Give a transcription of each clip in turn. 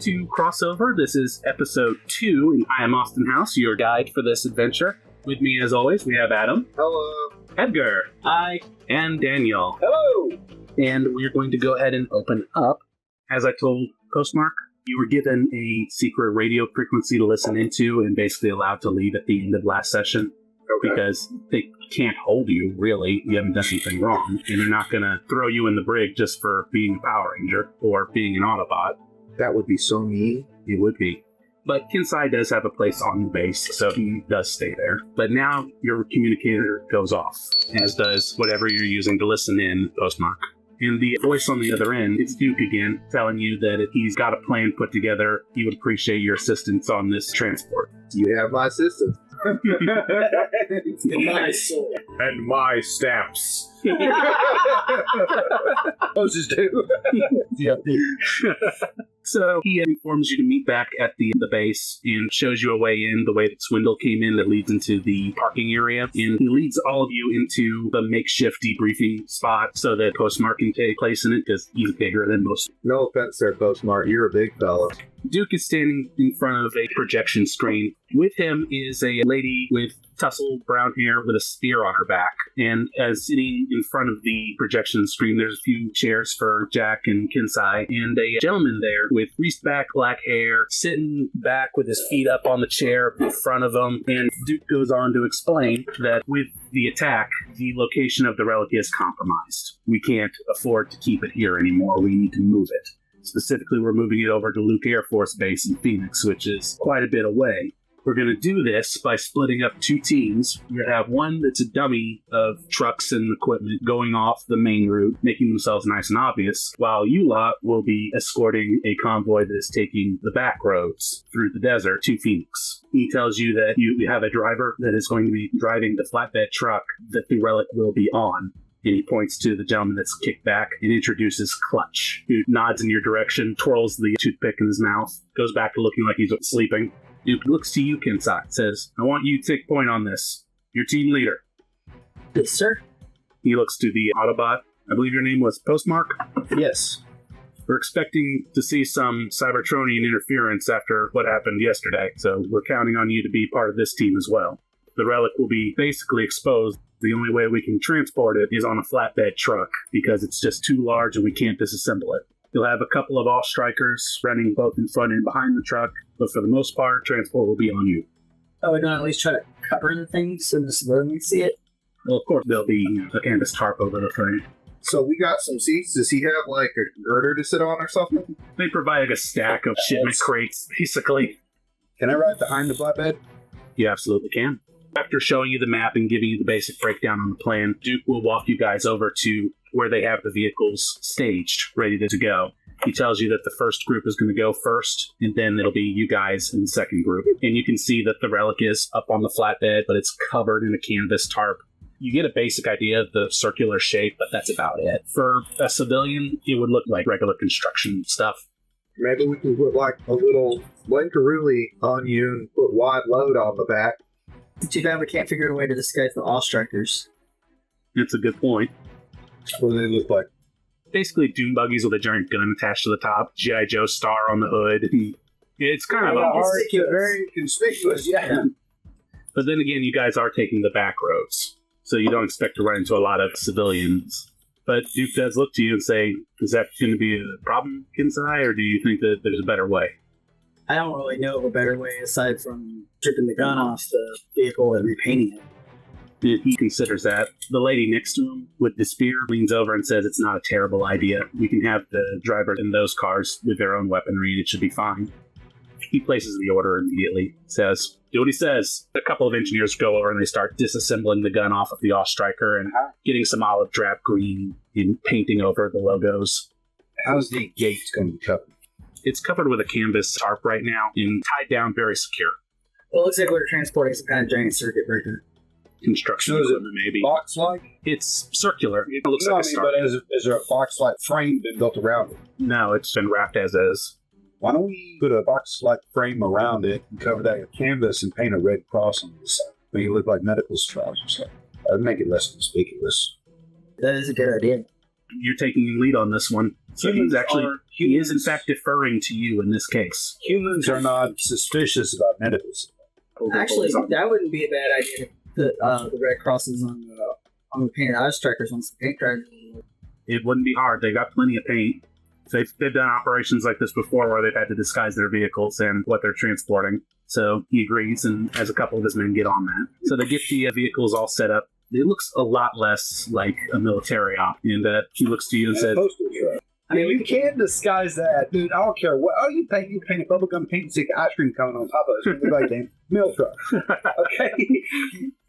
to Crossover. This is episode 2, and I am Austin House, your guide for this adventure. With me, as always, we have Adam. Hello. Edgar. Hi. And Daniel. Hello. And we're going to go ahead and open up. As I told Postmark, you were given a secret radio frequency to listen into and basically allowed to leave at the end of last session. Okay. Because they can't hold you, really. You haven't done anything wrong. And they're not going to throw you in the brig just for being a Power Ranger or being an Autobot. That would be so mean. It would be. But Kensei does have a place on the base, so he does stay there. But now your communicator goes off, as does whatever you're using to listen in, Postmark. And the voice on the other end, it's Duke again, telling you that if he's got a plan put together, he would appreciate your assistance on this transport. You have my assistance. My soul. And my stamps. Those do. Yeah. So he informs you to meet back at the base and shows you a way in, the way that Swindle came in that leads into the parking area. And he leads all of you into the makeshift debriefing spot so that Postmark can take place in it because he's bigger than most. No offense there, Postmark. You're a big fella. Duke is standing in front of a projection screen. With him is a lady with tousled brown hair with a spear on her back. And as sitting in front of the projection screen, there's a few chairs for Jack and Kensei, and a gentleman there with greased back black hair, sitting back with his feet up on the chair in front of him. And Duke goes on to explain that with the attack, the location of the relic is compromised. We can't afford to keep it here anymore. We need to move it. Specifically, we're moving it over to Luke Air Force Base in Phoenix, which is quite a bit away. We're going to do this by splitting up 2 teams. We're going to have one that's a dummy of trucks and equipment going off the main route, making themselves nice and obvious, while you lot will be escorting a convoy that is taking the back roads through the desert to Phoenix. He tells you that you have a driver that is going to be driving the flatbed truck that the relic will be on. And he points to the gentleman that's kicked back and introduces Clutch, who nods in your direction, twirls the toothpick in his mouth, goes back to looking like he's sleeping. Duke looks to you, Kensei, says, I want you to take point on this. Your team leader. Yes, sir. He looks to the Autobot. I believe your name was Postmark? Yes. We're expecting to see some Cybertronian interference after what happened yesterday, so we're counting on you to be part of this team as well. The relic will be basically exposed. The only way we can transport it is on a flatbed truck, because it's just too large and we can't disassemble it. You'll have a couple of off-strikers running both in front and behind the truck, but for the most part, transport will be on you. Oh, we're going to at least try to cover the thing so the civilians see it? Well, of course, there'll be a canvas tarp over the thing. So we got some seats. Does he have like a girder to sit on or something? They provide a stack of shipment crates, basically. Can I ride behind the flatbed? You absolutely can. After showing you the map and giving you the basic breakdown on the plan, Duke will walk you guys over to where they have the vehicles staged, ready to go. He tells you that the first group is going to go first, and then it'll be you guys in the second group. And you can see that the relic is up on the flatbed, but it's covered in a canvas tarp. You get a basic idea of the circular shape, but that's about it. For a civilian, it would look like regular construction stuff. Maybe we can put like a little Blankarooly on you and put wide load on the back. Too bad we can't figure a way to disguise the all-strikers. It's a good point. What do they look like? Basically dune buggies with a giant gun attached to the top, G.I. Joe star on the hood. It's kind of very conspicuous, yeah. But then again, you guys are taking the back roads, so you don't expect to run into a lot of civilians. But Duke does look to you and say, is that going to be a problem, Kensei, or do you think that there's a better way? I don't really know of a better way aside from stripping the gun off the vehicle and repainting it. He considers that. The lady next to him with the spear leans over and says it's not a terrible idea. We can have the driver in those cars with their own weaponry and it should be fine. He places the order immediately, says, do what he says. A couple of engineers go over and they start disassembling the gun off of the off-striker and getting some olive drab green and painting over the logos. How's the gate going to be covered? It's covered with a canvas tarp right now and tied down very secure. Well, it looks like we're transporting some kind of giant circuit breaker. Construction So is it equipment, maybe. Box-like? It's circular. It looks No, like a star. but is there a box-like frame been built around it? No, it's been wrapped as is. Why don't we put a box-like frame around it and cover that with canvas and paint a red cross on the side? Make it look like medical supplies or something. That'd make it less conspicuous. That is a good idea. You're taking lead on this one. So he is in fact deferring to you in this case. Humans are not suspicious about medicine. Actually, that wouldn't be a bad idea to put the red crosses on the painted eye strikers on some paint drivers. It wouldn't be hard. They got plenty of paint. They've done operations like this before where they've had to disguise their vehicles and what they're transporting. So he agrees and has a couple of his men get on that. So they get the vehicles all set up. It looks a lot less like a military op. And he looks to you and says, I mean, you can disguise that, dude. I don't care what. Oh, you paint a bubblegum paint stick ice cream cone on top of it. It's like a milk truck. Okay.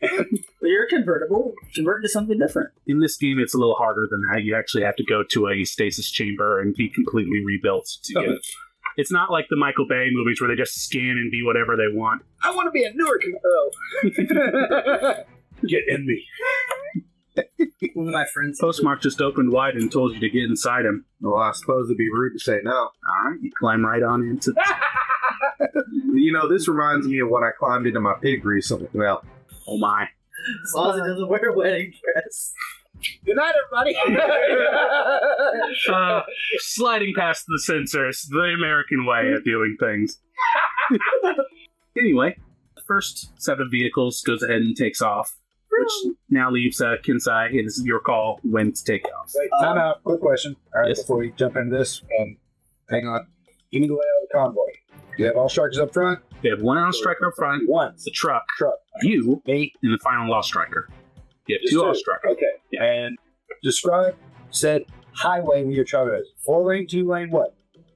But you're convertible. Convert to something different. In this game, it's a little harder than that. You actually have to go to a stasis chamber and be completely rebuilt to get it. It's not like the Michael Bay movies where they just scan and be whatever they want. I want to be a Newark girl. Get in me. One of my friends. Postmark just opened wide and told you to get inside him. Well, I suppose it'd be rude to say no. All right, you climb right on into. You know, this reminds me of when I climbed into my pig recently. Well, Oh my! As long as it doesn't wear a wedding dress. Good night, everybody. Sliding past the censors, the American way of doing things. Anyway, the first set of vehicles goes ahead and takes off, which now leaves Kensei. It is your call when to take off. Wait, time out. Quick question. All right, Yes. before we jump into this, and hang on. Give me the layout of the convoy. You have all strikers up front. They have one All Striker up front, One. the truck, Truck. you, Me. and the final All Striker. You have Just two two. All Striker. Okay. Yeah. And describe said highway where you're traveling. 4-lane, 2-lane, what?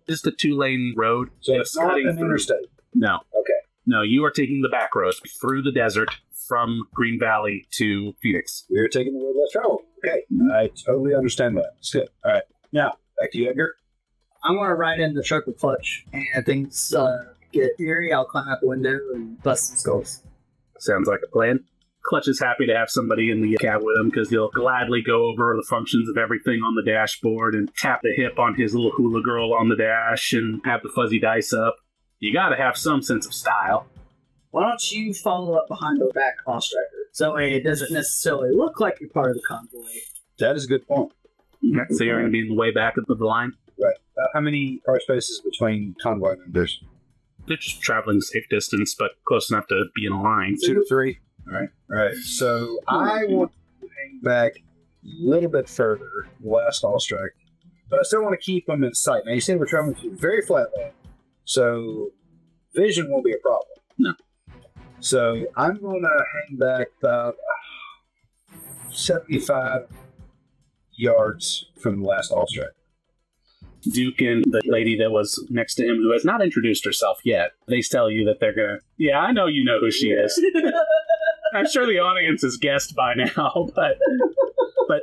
Just a 2-lane road. So that's it's not cutting an through. interstate. No. Okay. No, you are taking the back roads through the desert from Green Valley to Phoenix. We're taking the road less traveled. Okay. I totally understand that. It's good. All right. Now, back to you, Edgar. I'm going to ride in the truck with Clutch. And if things get eerie, I'll climb out the window and bust some skulls. Sounds like a plan. Clutch is happy to have somebody in the cab with him because he'll gladly go over the functions of everything on the dashboard and tap the hip on his little hula girl on the dash and have the fuzzy dice up. You gotta have some sense of style. Why don't you follow up behind the back All Striker? So it doesn't necessarily look like you're part of the convoy. That is a good point. So you're gonna be in the way back of the line. Right. How many car spaces between convoy members? They're just traveling safe distance, but close enough to be in a line. 2 to 3. All right. All right. So I want to hang back a little bit further, west All Strike, but I still want to keep them in sight. Now, you said we're traveling through very flat land, so vision won't be a problem. No. So I'm going to hang back about 75 yards from the last All Strike. Duke and the lady that was next to him, who has not introduced herself yet, they tell you that they're gonna. Yeah, I know you know who she is. I'm sure the audience has guessed by now, but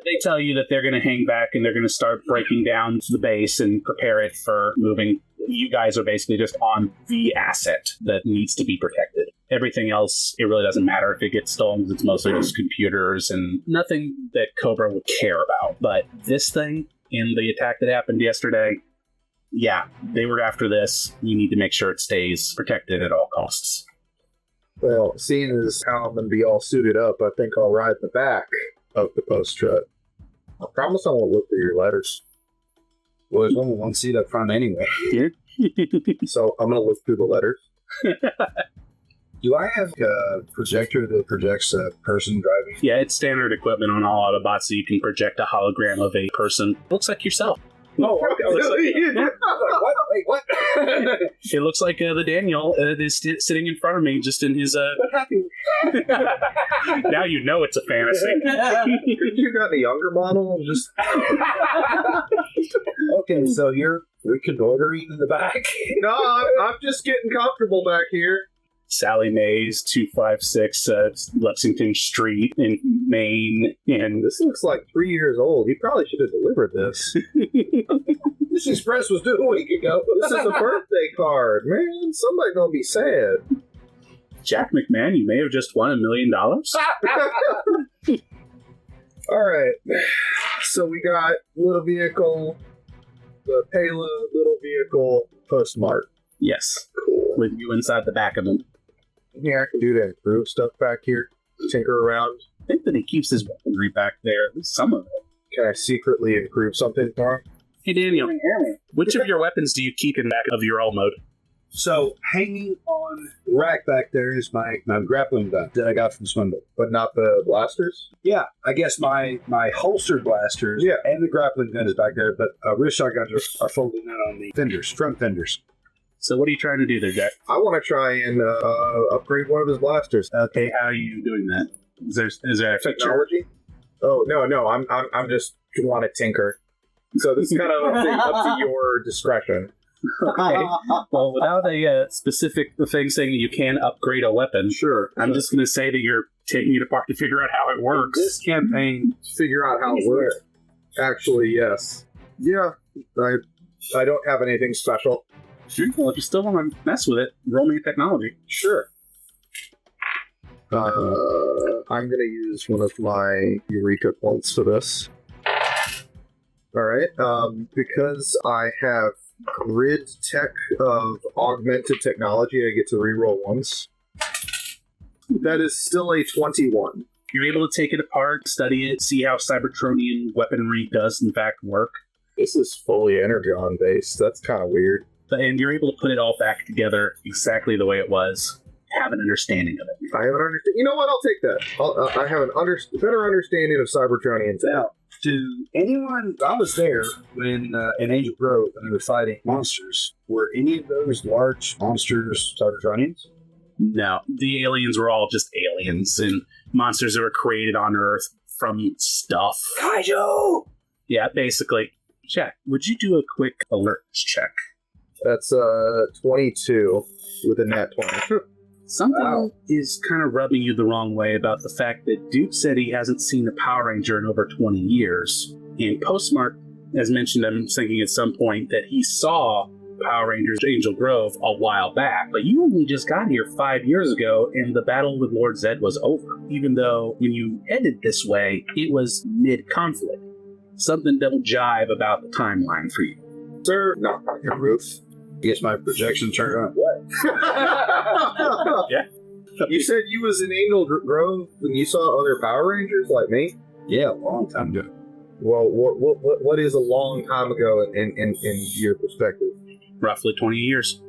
they tell you that they're gonna hang back and they're gonna start breaking down the base and prepare it for moving. You guys are basically just on the asset that needs to be protected. Everything else, it really doesn't matter if it gets stolen. It's mostly just computers and nothing that Cobra would care about. But this thing. In the attack that happened yesterday, yeah, they were after this. You need to make sure it stays protected at all costs. well, seeing as how I'm going to be all suited up, I think I'll ride the back of the post truck. I promise I won't look through your letters. Well, there's only one seat up front anyway. Here? So I'm going to look through the letters. Do I have a projector that projects a person driving? Yeah, it's standard equipment on all Autobots, so you can project a hologram of a person. Looks like yourself. Oh, okay. Looks like- I was like, what? Wait, what? It looks like the Daniel is sitting in front of me, just in his. What happened? Now you know it's a fantasy. You got a younger model? Just Okay, so you're reconnoitering in the back. no, I'm just getting comfortable back here. Sally Mays, 256 Lexington Street in Maine, and This looks like 3 years old. He probably should have delivered this. This express was due a week ago. This is a birthday card, man. Somebody gonna be sad. Jack McMahon, you may have just won $1 million. All right. So we got little vehicle, the payload, little vehicle, postmark. Yes, Cool. with you inside the back of him. Yeah, I can do that. Improve stuff back here. Tinker around. I think that he keeps his weaponry back there, at least some of it. Can I secretly improve something for him? Hey, Daniel, which of your weapons do you keep in back of your all mode? So, hanging on the rack back there is my grappling gun that I got from Swindle. But not the blasters? Yeah, I guess my holstered blasters and the grappling gun is back there, but wrist shotguns are folded in on the fenders, front fenders. So what are you trying to do there, Jack? I want to try and upgrade one of his blasters. Okay, how are you doing that? Is there a feature? Technology? Oh, no, I'm just want to tinker. So this is kind of up to your discretion. Okay. Well, without a specific thing saying that you can upgrade a weapon, Sure. I'm just going to say that you're taking it apart to figure out how it works. This campaign, Figure out how it works. Actually, yes. Yeah, I don't have anything special. Sure. Well, if you still want to mess with it, roll me a technology. Sure. I'm going to use one of my Eureka points for this. Alright, because I have grid tech of augmented technology, I get to reroll once. That is still a 21. You're able to take it apart, study it, see how Cybertronian weaponry does in fact work, This is fully Energon based. That's kind of weird. and you're able to put it all back together exactly the way it was, have an understanding of it. I have an understanding. You know what? I'll take that. I have a better understanding of Cybertronians. now, to anyone, I was there when in Angel Grove when they were fighting monsters. Were any of those large monsters Cybertronians? No, the aliens were all just aliens and monsters that were created on Earth from stuff. Kaiju! Yeah, basically. Jack, would you do a quick alerts check? That's 22 with a nat 20. Something is kind of rubbing you the wrong way about the fact that Duke said he hasn't seen a Power Ranger in over 20 years. And Postmark, as mentioned, I'm thinking at some point that he saw Power Rangers Angel Grove a while back, but you only just got here 5 years ago and the battle with Lord Zed was over, even though when you headed this way, it was mid-conflict. Something don't jive about the timeline for you. Sir, knock on your roof. Guess my projection turned on. What? Yeah. You said you was in Angel Grove when you saw other Power Rangers like me? Yeah, a long time ago. Well, what is a long time ago in your perspective? Roughly 20 years.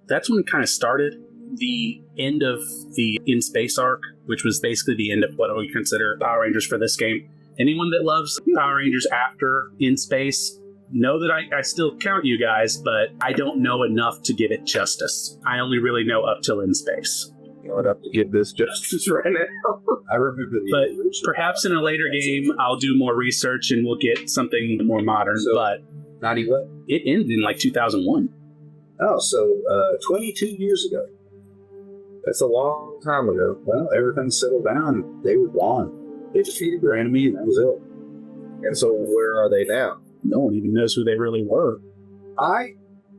That's when it kind of started. The end of the In Space arc, which was basically the end of what we consider Power Rangers for this game. Anyone that loves Power Rangers after In Space, know that I still count you guys, but I don't know enough to give it justice. I only really know up till In Space. You would have to give this justice right now. I remember the But original. perhaps in a later game, I'll do more research and we'll get something more modern. So- But 91. it ended in like 2001. Oh, so 22 years ago. That's a long time ago. Well, everything settled down. They were gone. They defeated their enemy, and that was it. And so where are they now? No one even knows who they really were. I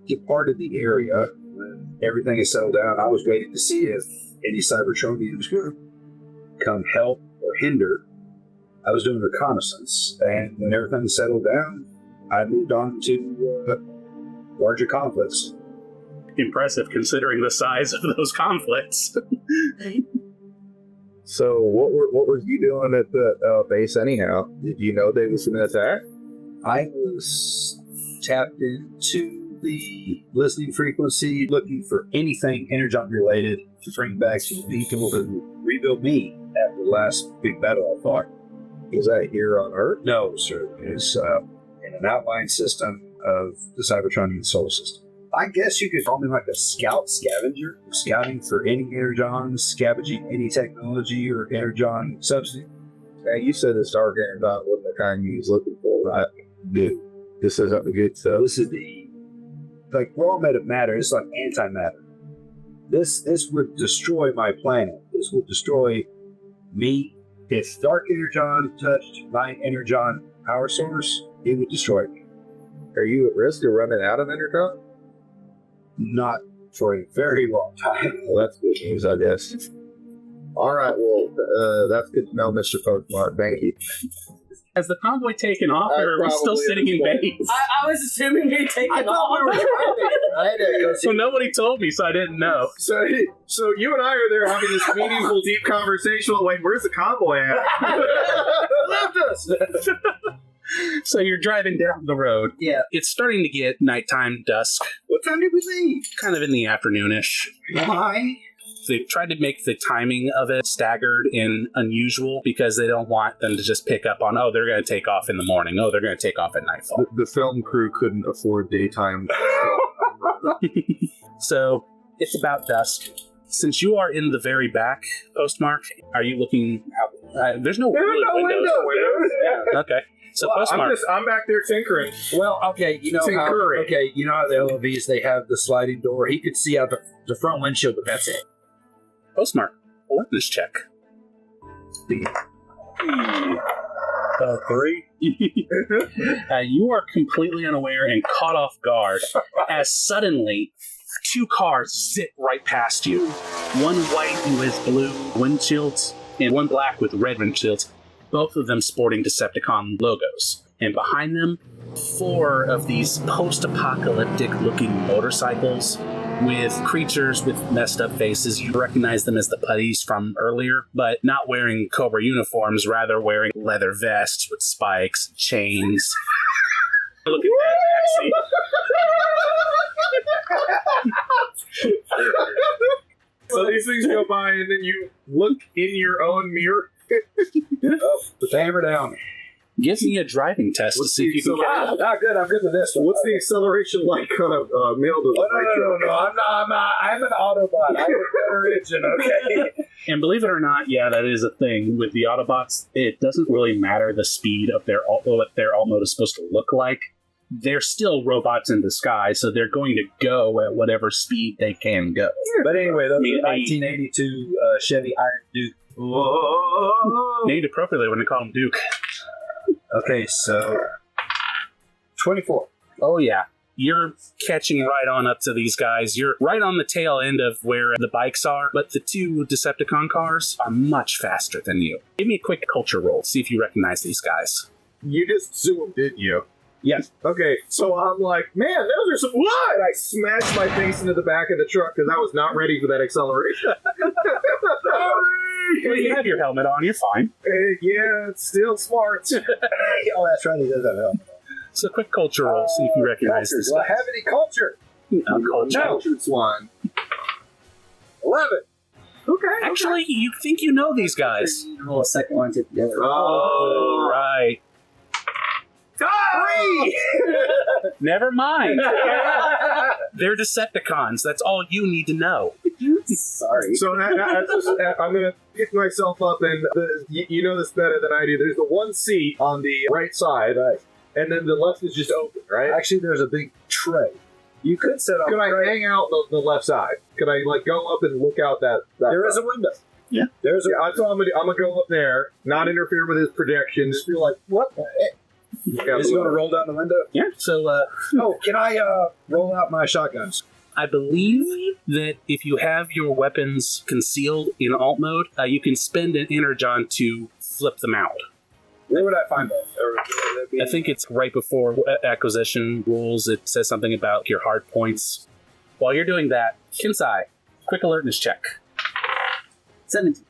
departed the area when everything had settled down. I was waiting to see if any Cybertronians could come help or hinder. I was doing reconnaissance, and when everything settled down, I moved on to larger conflicts. Impressive considering the size of those conflicts. So what were you doing at the base anyhow? Did you know they was going to attack? I was tapped into the listening frequency, looking for anything Energon related to bring back to people to rebuild me after the last big battle I fought. Was that here on Earth? No, sir. It's in an outlying system of the Cybertronian solar system. I guess you could call me like a scout scavenger, scouting for any Energon, scavenging any technology or Energon substance. Now, you said this Dark Energon wasn't the kind you was looking for, right? This isn't the good So stuff. this is the, like, raw made of matter. It's like antimatter. This would destroy my planet. This would destroy me. If Dark Energon touched my Energon power source, it would destroy me. Are you at risk of running out of Energon? Not for a very long time. Well, that's good news, I guess. All right, well, that's good to know, Mr. Postmark. Thank you. Has the convoy taken off, or are we still Probably sitting in is. base? I was assuming you'd taken I thought off. we were trying So nobody told me, so I didn't know. So you and I are there having this meaningful, deep conversation. Wait, where's the convoy at? Left us. So you're driving down the road. Yeah. It's starting to get nighttime, dusk, What time did we leave? kind of in the afternoonish. Why? They've tried to make the timing of it staggered and unusual because they don't want them to just pick up on, oh, they're going to take off in the morning. Oh, they're going to take off at nightfall. The film crew couldn't afford daytime. So it's about dusk. Since you are in the very back, Postmark, are you looking out? There's no windows. Yeah. Okay. So Postmark. I'm back there tinkering. Well, okay, you know how, Tinkering. okay, you know how the LOVs, they have the sliding door. He could see out the front windshield, but that's it. Postmark. Alertness check. 3. You are completely unaware and caught off guard as suddenly 2 cars zip right past you. One white with blue windshields and one black with red windshields, both of them sporting Decepticon logos. And behind them, 4 of these post-apocalyptic looking motorcycles with creatures with messed up faces. You recognize them as the putties from earlier, but not wearing Cobra uniforms, rather wearing leather vests with spikes, chains. Look at that, Maxie. So these things go by, and then you look in your own mirror. Put the hammer down. Give me a driving test to see if you can catch it. Good. I'm good with this. What's the acceleration like on a mail delivery? No. I'm an Autobot. I'm a engine, okay? And believe it or not, yeah, that is a thing. With the Autobots, it doesn't really matter the speed of what their alt mode is supposed to look like. They're still robots in disguise, so they're going to go at whatever speed they can go. But anyway, those are 1982 Chevy Iron Duke. Named appropriately when they call him Duke. Okay, so 24. Oh, yeah. You're catching right on up to these guys. You're right on the tail end of where the bikes are, but the 2 Decepticon cars are much faster than you. Give me a quick culture roll. See if you recognize these guys. You just zoomed, didn't you? Yes. Okay, so I'm like, man, those are some what? And I smashed my face into the back of the truck because I was not ready for that acceleration. Well, you have your helmet on. You're fine. Yeah, it's still smart. Oh, that's right. He does have help. So quick culture roll. See if you recognize this Do I guy. have any culture? Culture. Cultured swine. 11. Okay. Actually, you think you know these guys. Roll a second one together. Oh, Right. Never mind. They're Decepticons. That's all you need to know. Sorry. So I'm going to pick myself up, and you know this better than I do. There's the one seat on the right side, and then the left is just open, right? Actually, there's a big tray. You could set up. Could I hang out the left side? Could I go up and look out that There is a window. Yeah. There's a. Yeah, so I'm gonna go up there, not interfere with his projections. Just be like, what the heck? Is he going to roll down the window? Yeah. So Oh, can I roll out my shotguns? I believe that if you have your weapons concealed in alt mode, you can spend an energon to flip them out. Where would I find that? I think it's right before acquisition rules. It says something about your hard points. While you're doing that, Kensei, quick alertness check. 17.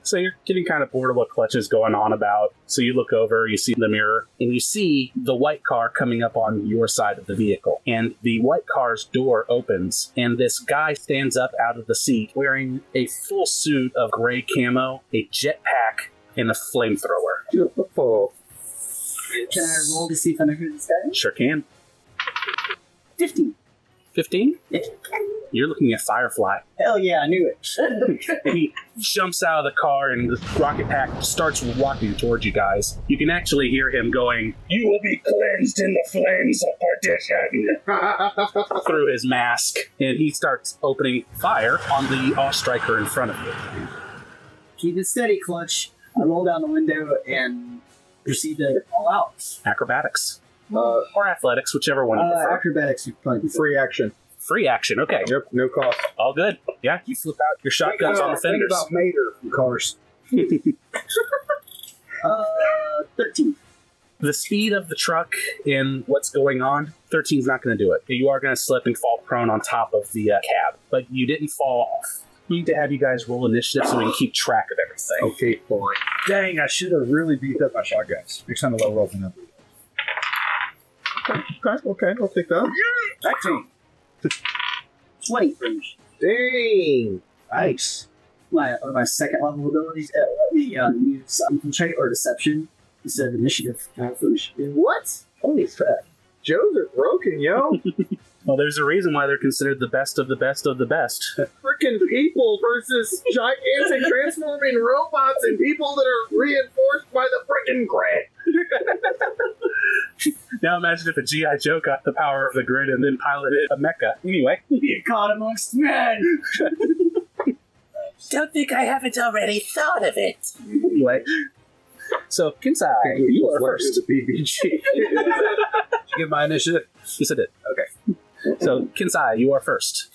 So you're getting kind of bored of what Clutch is going on about. So you look over, you see the mirror, and you see the white car coming up on your side of the vehicle. And the white car's door opens, and this guy stands up out of the seat wearing a full suit of gray camo, a jetpack, and a flamethrower. Oh, Can I roll to see if I know who this guy is? Sure can. 15. 15? Yeah. You're looking at Firefly. Hell yeah, I knew it. And he jumps out of the car and the rocket pack starts walking towards you guys. You can actually hear him going, "You will be cleansed in the flames of perdition," through his mask. And he starts opening fire on the Off-Striker in front of you. Keep it steady, Clutch. I roll down the window and proceed to fall out. Acrobatics. Or athletics, whichever one you prefer. Acrobatics would probably be free action. Free action, okay. Yep, no cost. All good. Yeah, you flip out your shotguns on the Think fenders. about Mater from Cars. 13. The speed of the truck and what's going on, 13's not going to do it. You are going to slip and fall prone on top of the cab, but you didn't fall off. We need to have you guys roll initiative so we can keep track of everything. Okay, fine. Dang, I should have really beat up my shotguns. Next time, a low roll for them. Okay, I'll take that. 19. 23. Dang! Nice. My second level abilities let me use infiltrate or deception instead of initiative. What? Holy crap. Joes are broken, yo. Well, there's a reason why they're considered the best of the best of the best. Freaking people versus gigantic transforming robots and people that are reinforced by the freaking grid. Now imagine if a G.I. Joe got the power of the grid and then piloted a mecha. Anyway. Get caught amongst men. Don't think I haven't already thought of it. Anyway. So, Kensei, you are first. The BBG. Did you get my initiative? Yes, I did. Okay. So, Kensei, you are first.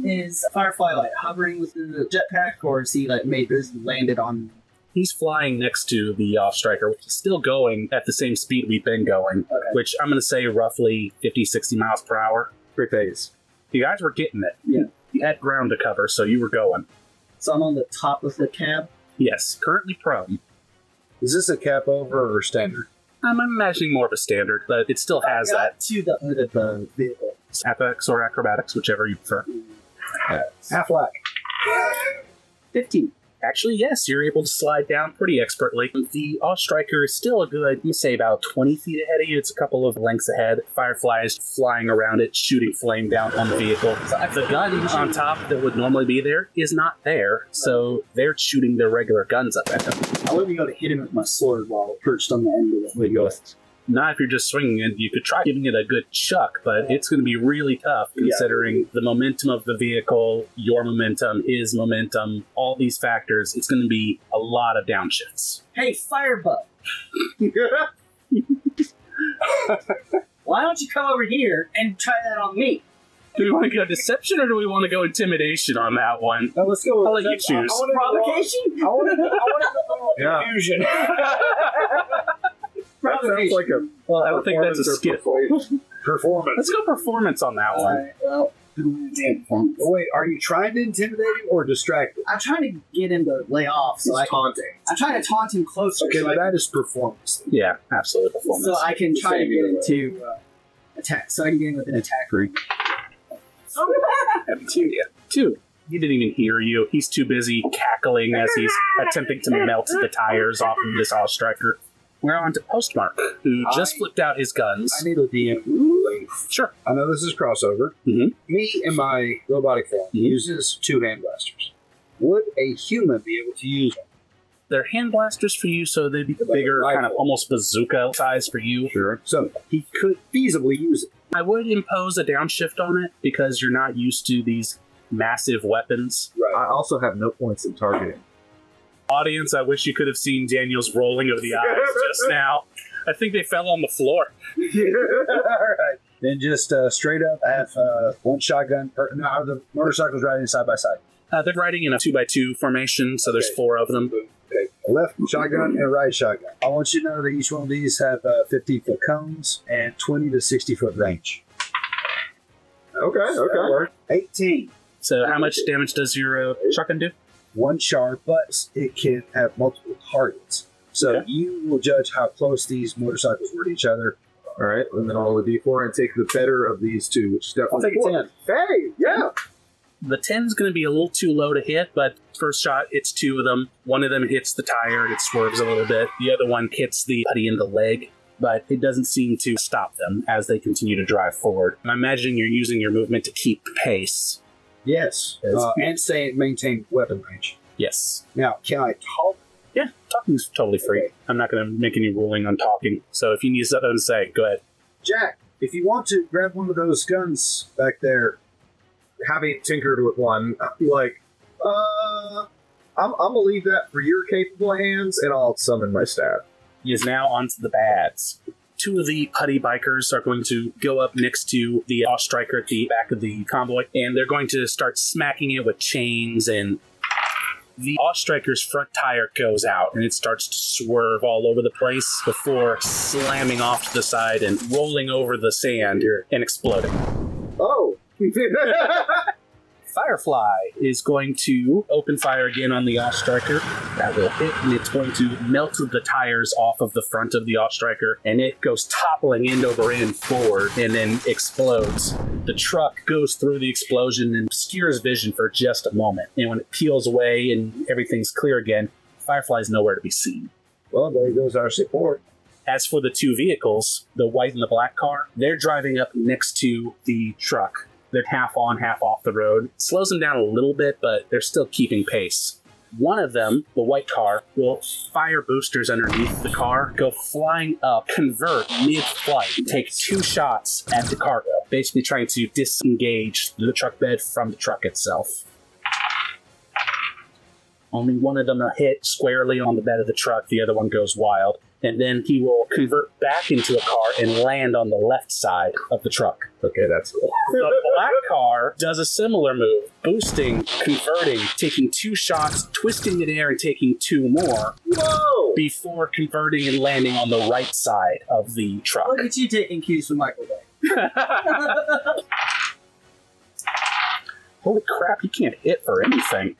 Is Firefly like hovering within the jetpack, or is he like landed on? He's flying next to the Striker, which is still going at the same speed we've been going, which I'm going to say roughly 50, 60 miles per hour. Quick phase. You guys were getting it. Yeah. You had ground to cover, so you were going. So I'm on the top of the cab. Yes, currently prone. Is this a cap over or standard? I'm imagining more of a standard, but it still has I got that. to the hood of the vehicle. Athletics or acrobatics, whichever you prefer. Half whack. 15. Actually, yes, you're able to slide down pretty expertly. The Striker is still a good, you say, about 20 feet ahead of you. It's a couple of lengths ahead. Firefly is flying around it, shooting flame down on the vehicle. The gun on top that would normally be there is not there, so they're shooting their regular guns up at him. I wouldn't go to hit him with my sword while perched on the end of the window. Not if you're just swinging it. You could try giving it a good chuck, but it's going to be really tough considering the momentum of the vehicle, your momentum, his momentum, all these factors. It's going to be a lot of downshifts. Hey, Firebug! Why don't you come over here and try that on me? Do we want to go deception or do we want to go intimidation on that one? No, let's go. I'll let you choose. Provocation? I want to go confusion. That sounds like a. Well, I don't think that's a skill. Performance. Let's go performance on that one. Alright, well, damn performance. Oh, wait, are you trying to intimidate him or distract him? I'm trying to get him to lay off, so It's taunting. I'm trying to taunt him closer, Okay, so, but that is performance. Yeah, absolutely performance. so I can try to get him to attack. So I can get him with an attack ring. Two. He didn't even hear you. He's too busy cackling as he's attempting to melt the tires off of this Striker. We're on to Postmark, who just flipped out his guns. I need a DM. Sure. I know this is crossover. Mhm. Me and my robotic form uses 2 hand blasters. Would a human be able to use them? They're hand blasters for you, so they'd be bigger, kind of almost bazooka size for you. Sure. So he could feasibly use it. I would impose a downshift on it because you're not used to these massive weapons. I also have no points in targeting. Audience, I wish you could have seen Daniel's rolling of the eyes just now. I think they fell on the floor. All right. Then just straight up have one shotgun. No, the motorcycle's riding side by side. They're riding in a 2x2 formation, so there's 4 of them. Okay. A left shotgun and a right shotgun. I want you to know that each one of these have 50-foot cones and 20 to 60-foot range. Okay. 18. So how much damage does your shotgun do? 1 charge, but it can have multiple targets. So you will judge how close these motorcycles were to each other. All right, and then I'll roll a d4 and take the better of these two, which is I'll definitely take a 10. Hey, yeah. The 10's going to be a little too low to hit, but first shot hits 2 of them. One of them hits the tire and it swerves a little bit. The other one hits the putty in the leg, but it doesn't seem to stop them as they continue to drive forward. I'm imagining you're using your movement to keep pace. Yes. And maintain weapon range. Yes. Now, can I talk? Yeah, talking's totally free. I'm not going to make any ruling on talking, so if you need something to say, go ahead. Jack, if you want to grab one of those guns back there. Having tinkered with one, like, I'm gonna leave that for your capable hands, and I'll summon my staff. He is now onto the bads. 2 of the putty bikers are going to go up next to the Striker at the back of the convoy, and they're going to start smacking it with chains, and the Striker's front tire goes out, and it starts to swerve all over the place before slamming off to the side and rolling over the sand and exploding. Oh. Firefly is going to open fire again on the Yacht Striker. That will hit, and it's going to melt the tires off of the front of the Yacht Striker, and it goes toppling end over end forward and then explodes. The truck goes through the explosion and obscures vision for just a moment, and when it peels away and everything's clear again, Firefly's nowhere to be seen. Well, there goes our support. As for the two vehicles, the white and the black car, they're driving up next to the truck. They're half on, half off the road. Slows them down a little bit, but they're still keeping pace. One of them, the white car, will fire boosters underneath the car, go flying up, convert mid-flight, take 2 shots at the cargo, basically trying to disengage the truck bed from the truck itself. Only one of them will hit squarely on the bed of the truck, the other one goes wild. And then he will convert back into a car and land on the left side of the truck. Okay, that's cool. The black car does a similar move, boosting, converting, taking 2 shots, twisting in air and taking 2 more. Whoa! Before converting and landing on the right side of the truck. Look at you taking cues from Michael Bay. Holy crap, you can't hit for anything.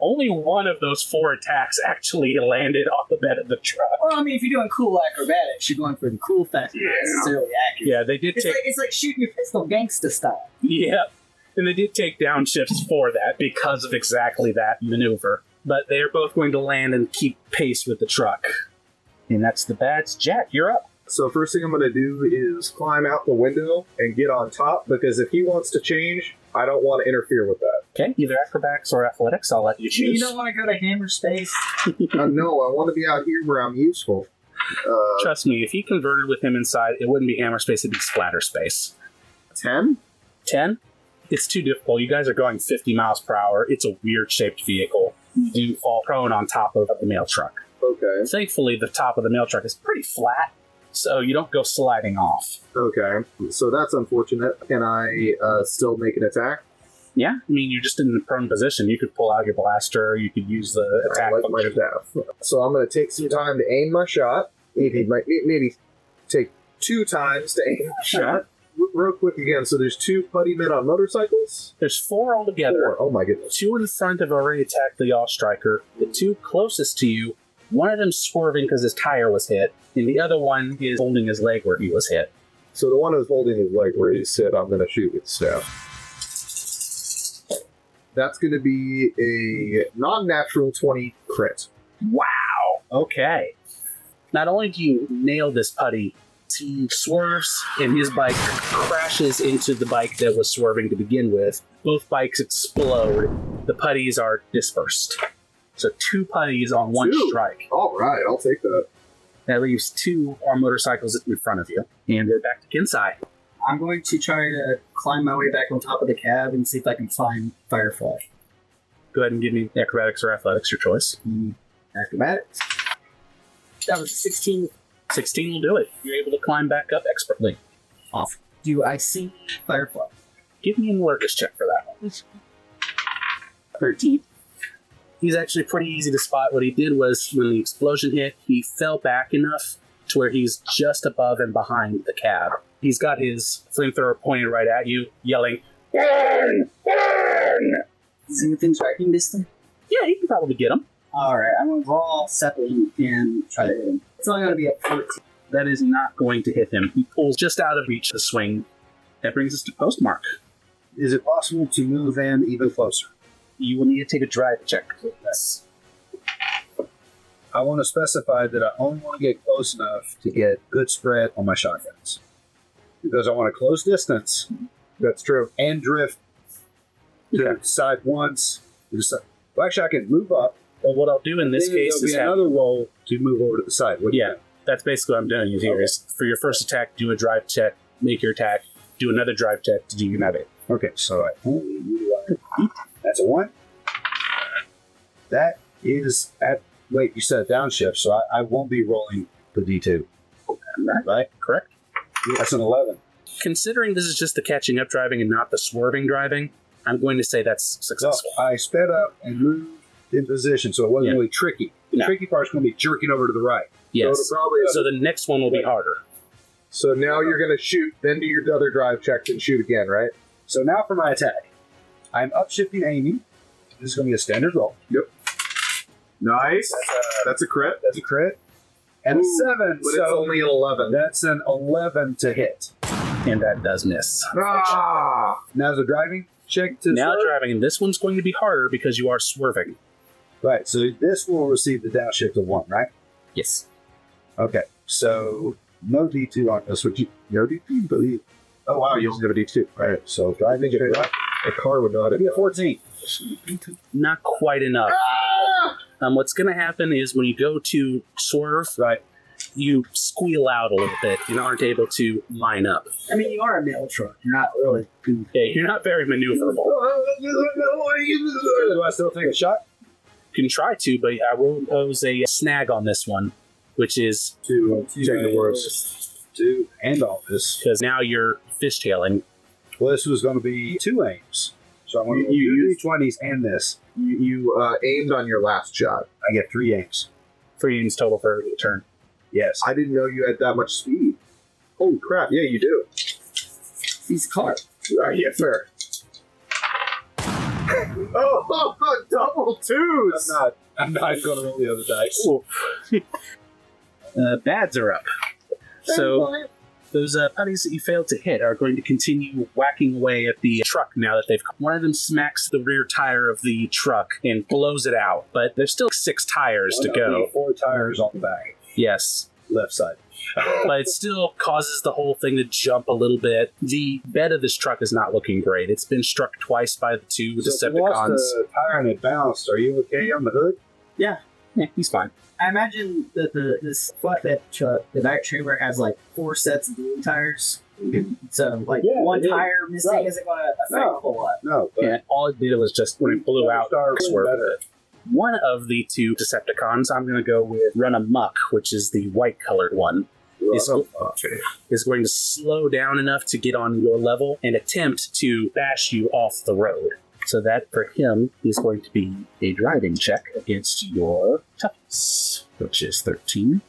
Only one of those 4 attacks actually landed on the bed of the truck. Well, I mean, if you're doing cool acrobatics, you're going for the cool factor, not necessarily accurate. Yeah, they did take... It's like shooting your pistol gangsta style. Yeah, and they did take downshifts for that because of exactly that maneuver. But they are both going to land and keep pace with the truck. And that's the bats. Jack, you're up. So first thing I'm going to do is climb out the window and get on top, because if he wants to change, I don't want to interfere with that. Okay, either acrobatics or athletics, I'll let you choose. You don't want to go to hammer space? No, I want to be out here where I'm useful. Trust me, if he converted with him inside, it wouldn't be hammer space, it'd be splatter space. 10? 10? It's too difficult. You guys are going 50 miles per hour. It's a weird-shaped vehicle. You do fall prone on top of the mail truck. Okay. Thankfully, the top of the mail truck is pretty flat, so you don't go sliding off. Okay, so that's unfortunate. Can I still make an attack? Yeah, I mean, you're just in the prone position. You could pull out your blaster, you could use the attack I like my function. staff. So I'm going to take some time to aim my shot. Maybe take 2 times to aim my shot. Real quick again, so there's 2 putty men on motorcycles? There's 4 altogether. 4. Oh my goodness. 2 in front have already attacked the Yacht Striker. The 2 closest to you, one of them's swerving because his tire was hit, and the other one is holding his leg where he was hit. So the one who's holding his leg where he's hit, I'm going to shoot with staff. That's going to be a non-natural 20 crit. Wow. Okay. Not only do you nail this putty, he swerves and his bike crashes into the bike that was swerving to begin with. Both bikes explode. The putties are dispersed. So 2 putties on 1 2? strike. All right, I'll take that. That leaves 2 on motorcycles in front of you. And they're back to Kensei. I'm going to try to climb my way back on top of the cab and see if I can find Firefly. Go ahead and give me acrobatics or athletics, your choice. Acrobatics. That was 16. 16 will do it. You're able to climb back up expertly. Off. Do I see Firefly? Give me an alertness check for that one. 13. He's actually pretty easy to spot. What he did was, when the explosion hit, he fell back enough to where he's just above and behind the cab. He's got his flamethrower pointed right at you, yelling, "Burn! Burn!" Is anything striking distance? Yeah, you can probably get him. Alright, I'm going to roll separately and try to hit him. It's only going to be a 14. That is not going to hit him. He pulls just out of reach of the swing. That brings us to Postmark. Is it possible to move in even closer? You will need to take a drive check. Yes. I want to specify that I only want to get close enough to get good spread on my shotguns. Because I want a close distance. That's true. And drift to side once. Well, actually, I can move up. Well, what I'll do in this Then case there'll is be have... another roll to move over to the side. Yeah, that's basically what I'm doing here. Okay. Is for your first attack, do a drive check, make your attack, do another drive check to do your navigate. Okay, so I only utilize... That's a 1. That is at... Wait, you said downshift, so I won't be rolling the D2. Right? Correct. That's an 11. Considering this is just the catching up driving and not the swerving driving, I'm going to say that's So successful. I sped up and moved in position, so it wasn't Yeah. really tricky. The No. tricky part's going to be jerking over to the right. Yes. So, probably, So the next one will be harder. so now you're going to shoot, then do your other drive check and shoot again, right? So now for my attack. I'm upshifting Amy. This is going to be a standard roll. Nice. That's a crit. That's a crit. And a 7. But So it's only an 11. that's an 11 to hit. And that does miss. Ah! Now the driving check to Now swerve. driving, and this one's going to be harder because you are swerving. Right, so this will receive the downshift of 1, right? Yes. Okay, so no D2 on this. No D2, believe. Oh, wow. You only have a D2. Right, so driving check. A car would know how to Be a 14. Not quite enough. What's going to happen is when you go to swerve, Right. you squeal out a little bit and aren't able to line up. I mean, you are a mail truck. You're not really. Yeah, you're not very maneuverable. Do I still take a shot? You can try to, but I will impose a snag on this one, which is To check the worst. To end all this. because now you're fishtailing. Well, this was going to be 2 aims. So I want to You- do D20s and this. You aimed on your last shot. I get 3 aims. 3 units total for the turn. Yes. I didn't know you had that much speed. Holy crap. Yeah, you do. He's a car. Yeah, fair. Oh, double twos! I'm not going to roll the other dice. Bads are up. So those putties that you failed to hit are going to continue whacking away at the truck now that they've... One of them smacks the rear tire of the truck and blows it out, but there's still 6 tires to go. 4 tires on the back. Yes. Left side. But it still causes the whole thing to jump a little bit. The bed of this truck is not looking great. It's been struck twice by the 2 So if you lost Decepticons. the tire and it bounced. Are you okay on the hood? Yeah, he's fine. I imagine that this flatbed truck, the back trailer has like 4 sets of dual tires. So, like, Yeah, one it is. tire missing Right. isn't going to affect a whole lot. No. But Yeah, all it did was just, when it blew out, Start swerve better. it. One of the 2 Decepticons, I'm going to go with Run Amok, which is the white-colored one, is going to slow down enough to get on your level and attempt to bash you off the road. So that, for him, is going to be a driving check against your toughness, which is 13.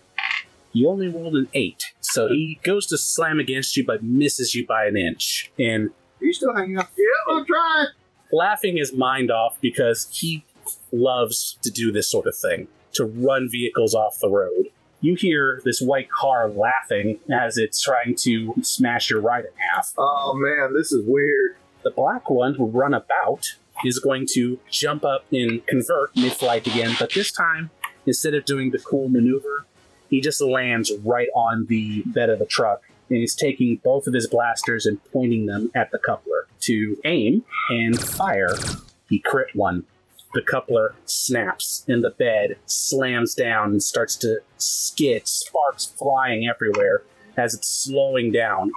You only rolled an 8, so he goes to slam against you but misses you by an inch. And Are you still hanging up? Yeah, I'm trying. laughing his mind off because he loves to do this sort of thing, to run vehicles off the road. You hear this white car laughing as it's trying to smash your ride in half. Oh, man, this is weird. The black one, who run about, is going to jump up and convert mid-flight again, but this time, instead of doing the cool maneuver, he just lands right on the bed of the truck, and he's taking both of his blasters and pointing them at the coupler to aim and fire. He crit one. The coupler snaps, and the bed slams down and starts to skid, sparks flying everywhere as it's slowing down.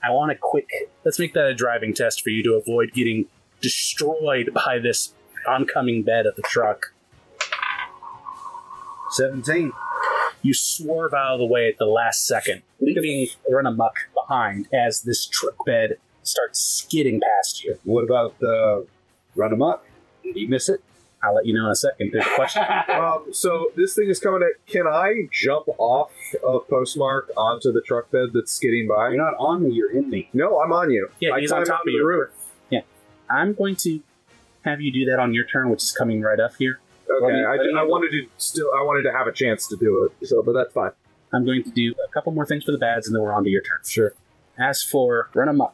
I want a quick... Let's make that a driving test for you to avoid getting destroyed by this oncoming bed of the truck. 17. You swerve out of the way at the last second, leaving Run Amok behind as this truck bed starts skidding past you. What about Run 'em up? Did he miss it? I'll let you know in a second. Good question. So this thing is coming at... Can I jump off of Postmark onto the truck bed that's skidding by? You're not on me, you're in me. No, I'm on you. Yeah, I he's on climbed top onto of the you. roof. I'm going to have you do that on your turn, which is coming right up here. Okay, Let me- I wanted to have a chance to do it, so but that's fine. I'm going to do a couple more things for the bads, and then we're on to your turn. Sure. As for Run Amok,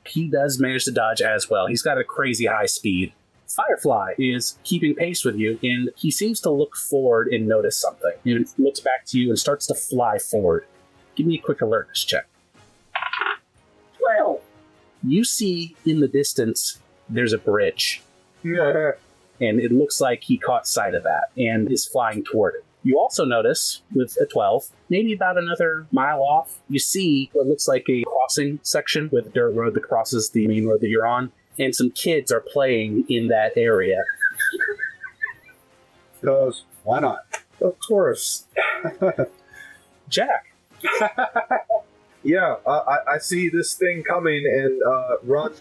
he does manage to dodge as well. He's got a crazy high speed. Firefly is keeping pace with you, and he seems to look forward and notice something. He looks back to you and starts to fly forward. Give me a quick alertness check. 12. You see in the distance there's a bridge, Yeah. and it looks like he caught sight of that and is flying toward it. You also notice, with a 12, maybe about another mile off, you see what looks like a crossing section with a dirt road that crosses the main road that you're on, and some kids are playing in that area. Because why not? Of course. Jack, Yeah, I see this thing coming and run.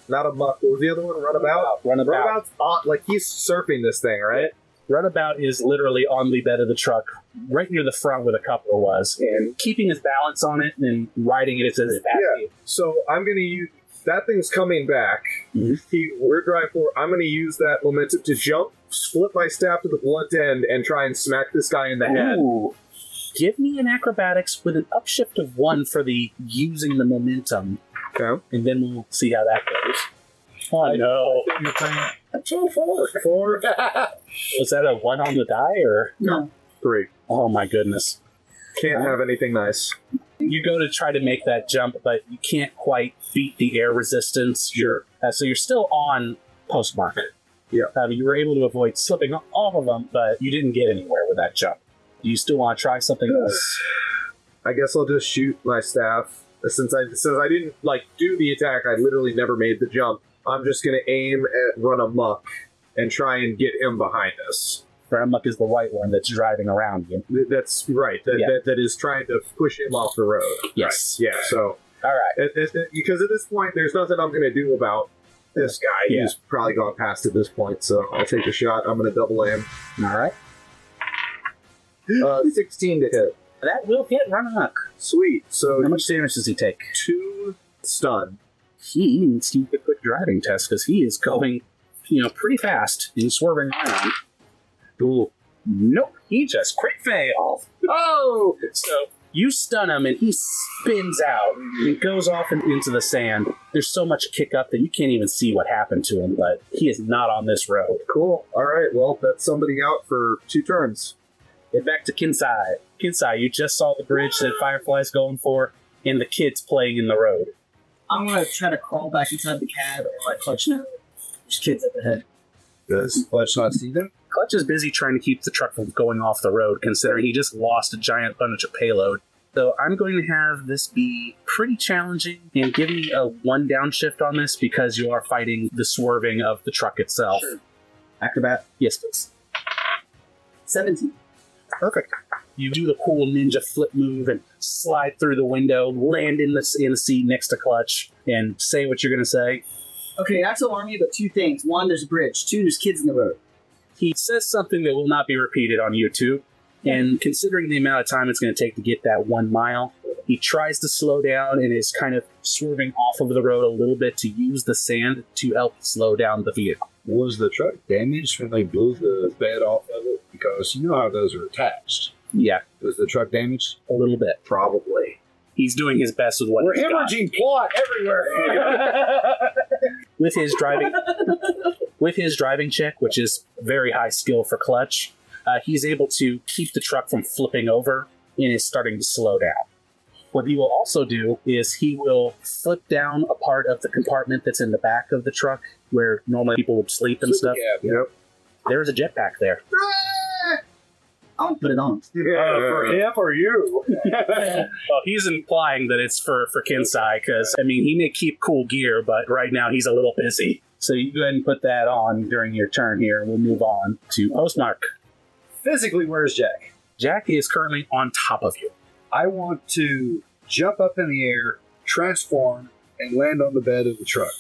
Not a muck. What was the other one? Runabout? Runabout. Runabout's on, like he's surfing this thing, right? Runabout is literally on the bed of the truck, right near the front where the coupler was, and keeping his balance on it and riding it as fast as So I'm going to use that thing's coming back. We're driving forward. I'm going to use that momentum to jump, split my staff to the blunt end, and try and smack this guy in the head. Ooh. Give me an acrobatics with an upshift of 1 for the using the momentum. Okay. And then we'll see how that goes. Oh, no. 4. Was that a 1 on the die, or? No. 3. Oh, my goodness. Can't have anything nice. You go to try to make that jump, but you can't quite beat the air resistance. Sure. So you're still on Postmark. Yeah. You were able to avoid slipping off of them, but you didn't get anywhere with that jump. Do you still want to try something else? I guess I'll just shoot my staff. Since I didn't do the attack, I literally never made the jump. I'm just going to aim at Run Amok and try and get him behind us. Ramuck is the white one that's driving around you. That's right. That is trying to push him off the road. Yes. Right. Yeah. So, all right. Because at this point, there's nothing I'm going to do about this guy. Yeah. He's probably gone past at this point. So I'll take a shot. I'm going to double aim. All right. 16 to hit. That will hit Ramuck. Sweet. So How much damage does he take? 2 stun. He needs to do a quick driving test because he is going, pretty fast and swerving around. Ooh. Nope. He just crit failed. Oh! So you stun him and he spins out and goes off into the sand. There's so much kick up that you can't even see what happened to him, but he is not on this road. Cool. All right. Well, that's somebody out for 2 turns. Get back to Kensei. Kensei, you just saw the bridge that Firefly's going for and the kids playing in the road. I'm going to try to crawl back inside the cab and Clutch now. There's kids at the head. Does Clutch not see them? Clutch is busy trying to keep the truck from going off the road, considering he just lost a giant bunch of payload. So I'm going to have this be pretty challenging and give me a 1 downshift on this because you are fighting the swerving of the truck itself. Sure. Acrobat. Yes, please. 17. Perfect. You do the cool ninja flip move and slide through the window, land in the seat next to Clutch, and say what you're going to say. Okay, that's alarming, but 2 things. 1, there's a bridge. 2, there's kids in the road. He says something that will not be repeated on YouTube, and considering the amount of time it's going to take to get that 1 mile, he tries to slow down and is kind of swerving off of the road a little bit to use the sand to help slow down the vehicle. Was the truck damaged when they blew the bed off of it? Because you know how those are attached. Yeah, Was the truck damaged? a little bit. Probably. He's doing his best with what We're he's got. hemorrhaging plot everywhere. With his driving check, which is very high skill for Clutch, he's able to keep the truck from flipping over and is starting to slow down. What he will also do is he will flip down a part of the compartment that's in the back of the truck where normally people would sleep and stuff. Yep. There's a jetpack there. I'll put it on. For him or you? Well, he's implying that it's for Kensei because, he may keep cool gear, but right now he's a little busy. So you go ahead and put that on during your turn here, and we'll move on to Postmark. Physically, where's Jack? Jack is currently on top of you. I want to jump up in the air, transform, and land on the bed of the truck.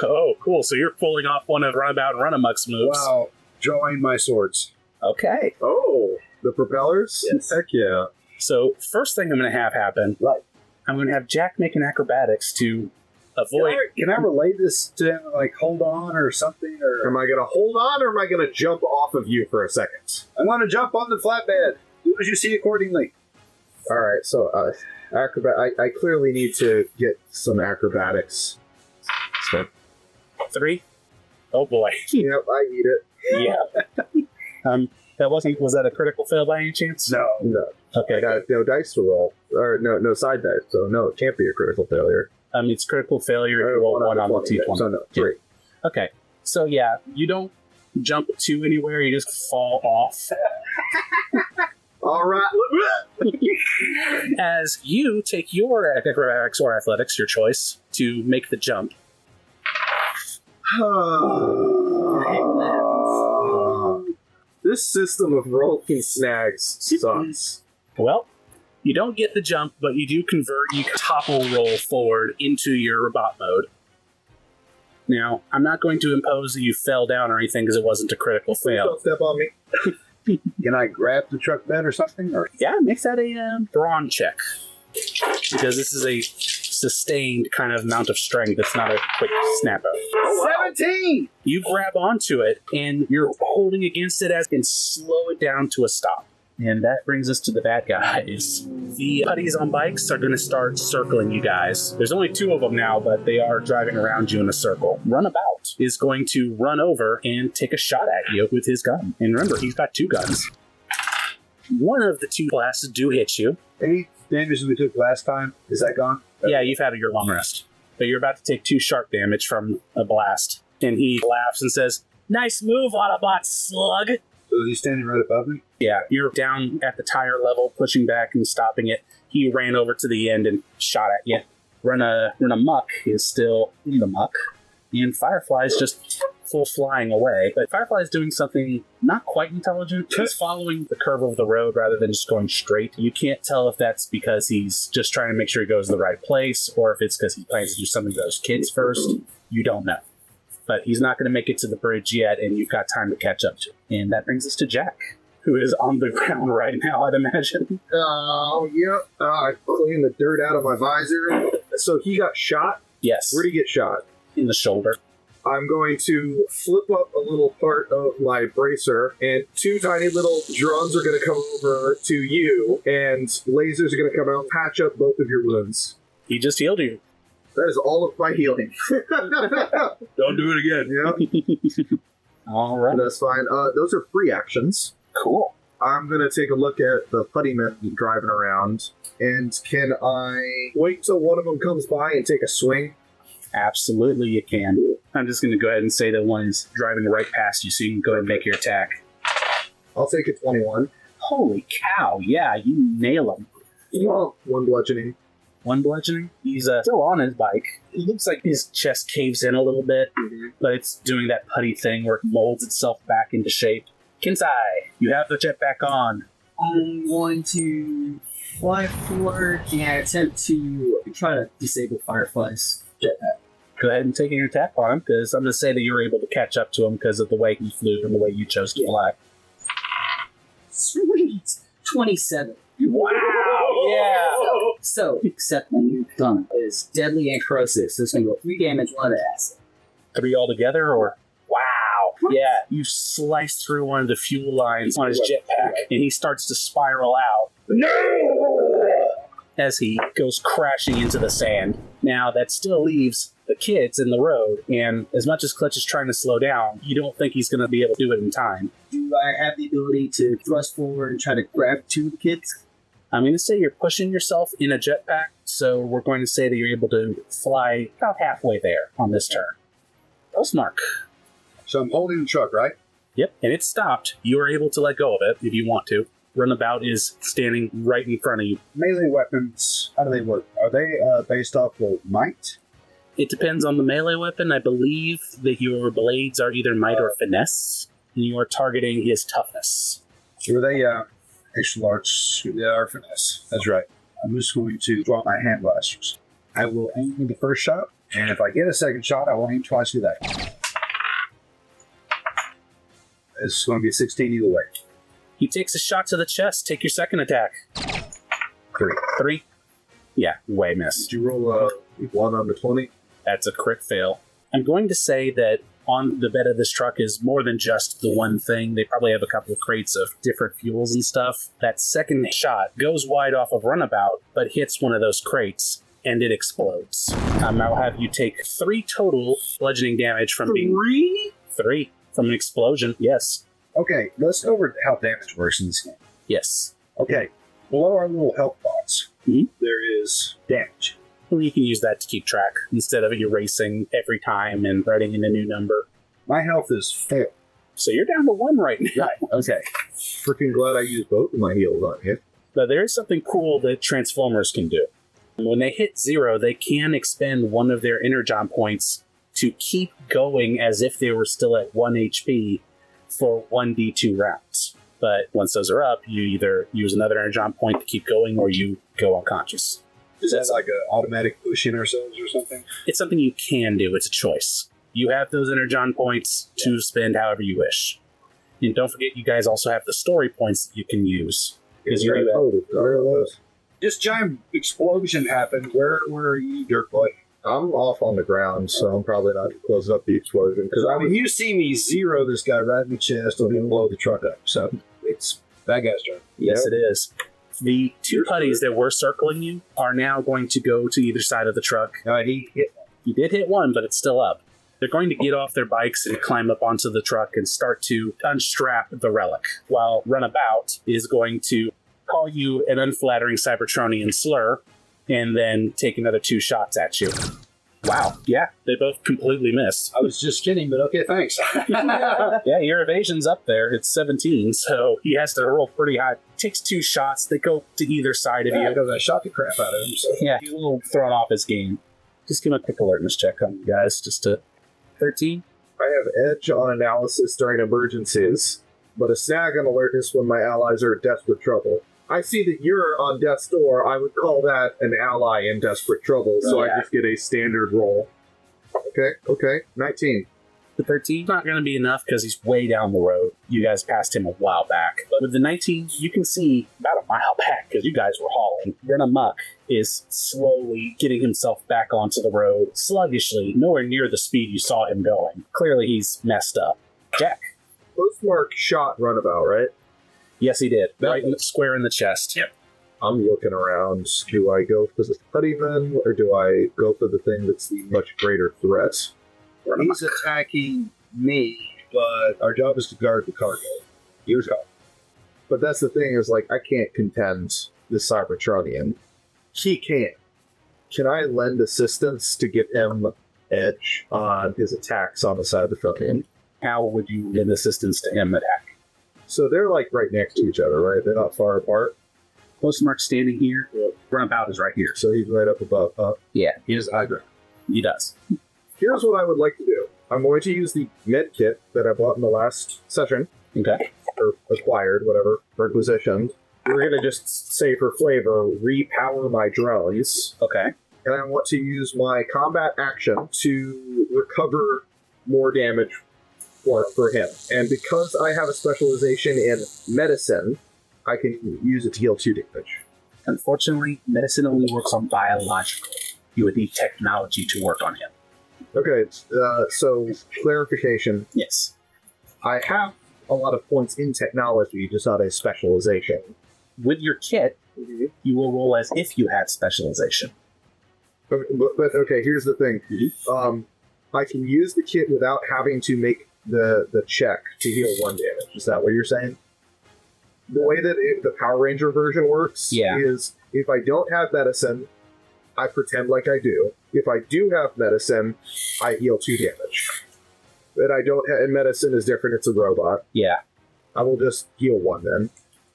Oh, cool. So you're pulling off one of Runabout and Runamuck's moves. While drawing my swords. Okay. Oh, the propellers? Yes. Heck yeah. So first thing I'm going to have happen, Right. I'm going to have Jack make an acrobatics to avoid... Can I relay this to him, hold on or something? Or Am I going to hold on or am I going to jump off of you for a second? I'm going to jump on the flatbed. Do as you see accordingly. All right, so I clearly need to get some acrobatics. So, 3? Oh boy. yep, I need it. Yeah. Was that a critical fail by any chance? No. No, Okay. I got no dice to roll, or no side dice, so no, it can't be a critical failure. It's critical failure if you roll 1 on the T20. So no, 3. Okay. So yeah, you don't jump 2 anywhere, you just fall off. All right. As you take your acrobatics or athletics, your choice, to make the jump. This system of rolling snags sucks. Well, you don't get the jump, but you do convert, you topple roll forward into your robot mode. Now, I'm not going to impose that you fell down or anything because it wasn't a critical Please fail. don't step on me. Can I grab the truck bed or something? Or Yeah, make that a brawn check. Because this is a sustained kind of amount of strength. It's not a quick snap out. 17! You grab onto it, and you're holding against it as you can slow it down to a stop. And that brings us to the bad guys. The putties on bikes are going to start circling you guys. There's only 2 of them now, but they are driving around you in a circle. Runabout is going to run over and take a shot at you with his gun. And remember, he's got 2 guns. One of the 2 blasts do hit you. Any damage that we took last time, is that gone? Yeah, you've had your long rest. But you're about to take 2 sharp damage from a blast. And he laughs and says, "Nice move, Autobot slug." So is he standing right above me? Yeah, you're down at the tire level, pushing back and stopping it. He ran over to the end and shot at you. Run a muck is still in the muck. And Firefly's just full flying away. But Firefly's doing something not quite intelligent. He's following the curve of the road rather than just going straight. You can't tell if that's because he's just trying to make sure he goes to the right place or if it's because he plans to do something to those kids first. You don't know. But he's not going to make it to the bridge yet, and you've got time to catch up to him. And that brings us to Jack, who is on the ground right now, I'd imagine. Oh, yeah. I cleaned the dirt out of my visor. So he got shot? Yes. Where'd he get shot? In the shoulder. I'm going to flip up a little part of my bracer, and 2 tiny little drones are going to come over to you, and lasers are going to come out and patch up both of your wounds. He just healed you. That is all of my healing. Don't do it again. Yeah, All right. that's fine. Those are free actions. Cool. I'm going to take a look at the putty men driving around, and can I wait till one of them comes by and take a swing? Absolutely, you can. I'm just going to go ahead and say that one is driving right past you, so you can go ahead and make your attack. I'll take a 21. Holy cow, yeah, you nail him. Well, 1 bludgeoning. 1 bludgeoning. He's still on his bike. It looks like his chest caves in a little bit, but it's doing that putty thing where it molds itself back into shape. Kensei, you have the jetpack on. I'm going to fly forward and attempt to try to disable Firefly's jetpack. Go ahead and take your attack on him, because I'm going to say that you're able to catch up to him because of the way he flew and the way you chose to fly. Sweet! 27. Wow! Yeah! So, except my new gun is deadly and corrosive, so it's going to go 3 damage, 1 of acid. 3 altogether, or? Wow! Yeah, you slice through one of the fuel lines on his jetpack, and he starts to spiral out. No! As he goes crashing into the sand. Now, that still leaves the kids in the road, and as much as Clutch is trying to slow down, you don't think he's going to be able to do it in time. Do I have the ability to thrust forward and try to grab 2 of the kids? I'm going to say you're pushing yourself in a jetpack, so we're going to say that you're able to fly about halfway there on this turn. Postmark. So I'm holding the truck, right? Yep, and it's stopped. You are able to let go of it if you want to. Runabout is standing right in front of you. Melee weapons, how do they work? Are they based off of might? It depends on the melee weapon. I believe that your blades are either might or finesse, and you are targeting his toughness. So are they extra large? They are finesse. That's right. I'm just going to draw my hand blasters. I will aim the first shot, and if I get a second shot, I will aim twice to that. It's going to be a 16 either way. He takes a shot to the chest. Take your second attack. 3. Yeah, way miss. Did you roll a 1 on the 20? That's a crit fail. I'm going to say that on the bed of this truck is more than just the one thing. They probably have a couple of crates of different fuels and stuff. That second shot goes wide off of Runabout, but hits one of those crates, and it explodes. I'll have you take 3 total bludgeoning damage from being... 3 from an explosion, yes. Okay, let's go over how damage works in this game. Yes. Okay, below our little health box, there is damage. Well, you can use that to keep track instead of erasing every time and writing in a new number. My health is fair. So you're down to 1 right now. Okay. Freaking glad I used both of my heals on you. But there is something cool that Transformers can do. When they hit 0, they can expend one of their energon points to keep going as if they were still at 1 HP for 1d2 rounds. But once those are up, you either use another energon point to keep going or you go unconscious. Is that like an automatic push in ourselves or something? It's something you can do. It's a choice. You have those energon points to spend however you wish. And don't forget, you guys also have the story points that you can use. Because Where are those? This giant explosion happened. Where are you, Dirk Boy? I'm off on the ground, so I'm probably not closing up the explosion. Because I mean, you see me zero this guy right in the chest and then blow the truck up. So it's that guy's turn. Yes, it is. The two putties that were circling you are now going to go to either side of the truck. He hit. You did hit one, but it's still up. They're going to get off their bikes and climb up onto the truck and start to unstrap the relic, while Runabout is going to call you an unflattering Cybertronian slur and then take another 2 shots at you. Wow. Yeah, they both completely missed. I was just kidding, but okay, thanks. Yeah, your evasion's up there. It's 17, so he has to roll pretty high. Takes 2 shots. They go to either side of you. Because I shot the crap out of him. So. Yeah, he's a little thrown off his game. Just give him a quick alertness check on you guys. Just to 13. I have edge on analysis during emergencies, but a snag on alertness when my allies are in desperate trouble. I see that you're on death's door. I would call that an ally in desperate trouble, so I just get a standard roll. Okay. 19. The 13 not going to be enough because he's way down the road. You guys passed him a while back. But with the 19, you can see about a mile back because you guys were hauling. Renamuck is slowly getting himself back onto the road, sluggishly, nowhere near the speed you saw him going. Clearly he's messed up. Jack. Postmark shot Runabout, right? Yes, he did. Right square in the chest. Yep. I'm looking around. Do I go for the puttyman, or do I go for the thing that's the much greater threat? He's attacking me, but our job is to guard the cargo. Yours go. But that's the thing, is like, I can't contend this Cybertronian. He can't. Can I lend assistance to get him edge on his attacks on the Cybertronian? How would you lend assistance to him attack? So they're like right next to each other, right? They're not far apart. Postmark standing here. Runabout is right here. So he's right up above. Yeah, He has high ground. he does. Here's what I would like to do. I'm going to use the med kit that I bought in the last session, Okay. or acquired, whatever, requisitioned. We're going to just say for flavor, repower my drones. Okay. And I want to use my combat action to recover more damage for him. And because I have a specialization in medicine, I can use it to heal 2 damage. Unfortunately, medicine only works on biological. You would need technology to work on him. Okay, so clarification. Yes. I have a lot of points in technology, just not a specialization. With your kit, you will roll as if you had specialization. Okay, but okay, here's the thing. I can use the kit without having to make the check to heal 1 damage. Is that what you're saying? The way that the Power Ranger version works is if I don't have medicine, I pretend like I do. If I do have medicine, I heal 2 damage. That I don't have, and medicine is different, it's a robot. Yeah. I will just heal 1 then.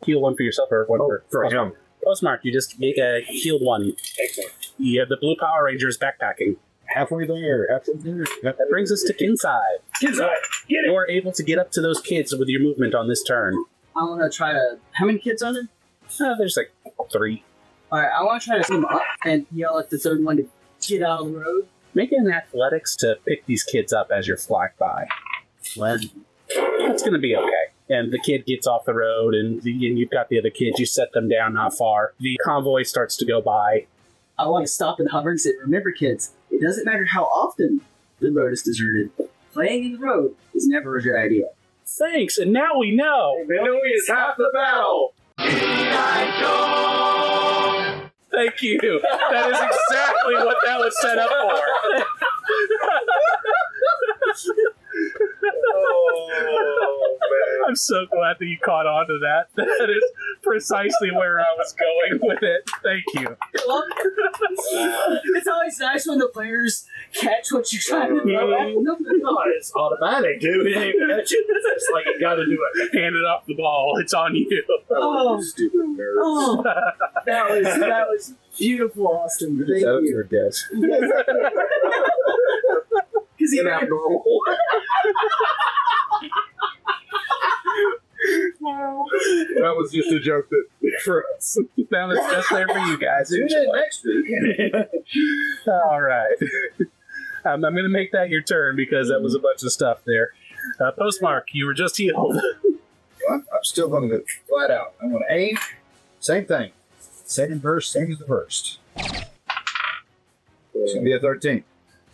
Heal 1 for yourself or 1 For him. Postmark, you just healed 1. Excellent. You have the Blue Power Rangers backpacking. Halfway there. That brings us to Kensei. Kensei, get You are able to get up to those kids with your movement on this turn. I want to try to. How many kids are there? There's like 3. Alright, I want to try to team up and yell at the third one to get out of the road. Make an athletics to pick these kids up as you're flying by. That's going to be okay. And the kid gets off the road, and you've got the other kids. You set them down not far. The convoy starts to go by. I want to stop and hover and say, remember kids, it doesn't matter how often the road is deserted. Playing in the road is never a good idea. Thanks, and now we know. Knowing is half the battle! Thank you. That is exactly what that was set up for. Oh, man. I'm so glad that you caught on to that. That is precisely where I was going with it. Thank you. It's always nice when the players catch what you're trying to do. It's automatic, dude. It's like you gotta do it. Hand it off the ball. It's on you. Oh, Stupid nerds. oh, that was beautiful, Austin. Thank Is that at you. your desk? Because he Abnormal. That was just a joke that for us. That was just there for you guys. Do it next week. All right. I'm going to make that your turn because that was a bunch of stuff there. Postmark, you were just healed. I'm still going to go flat out. I'm going to aim. Same thing. Second burst, same as the first. It's going to be a 13.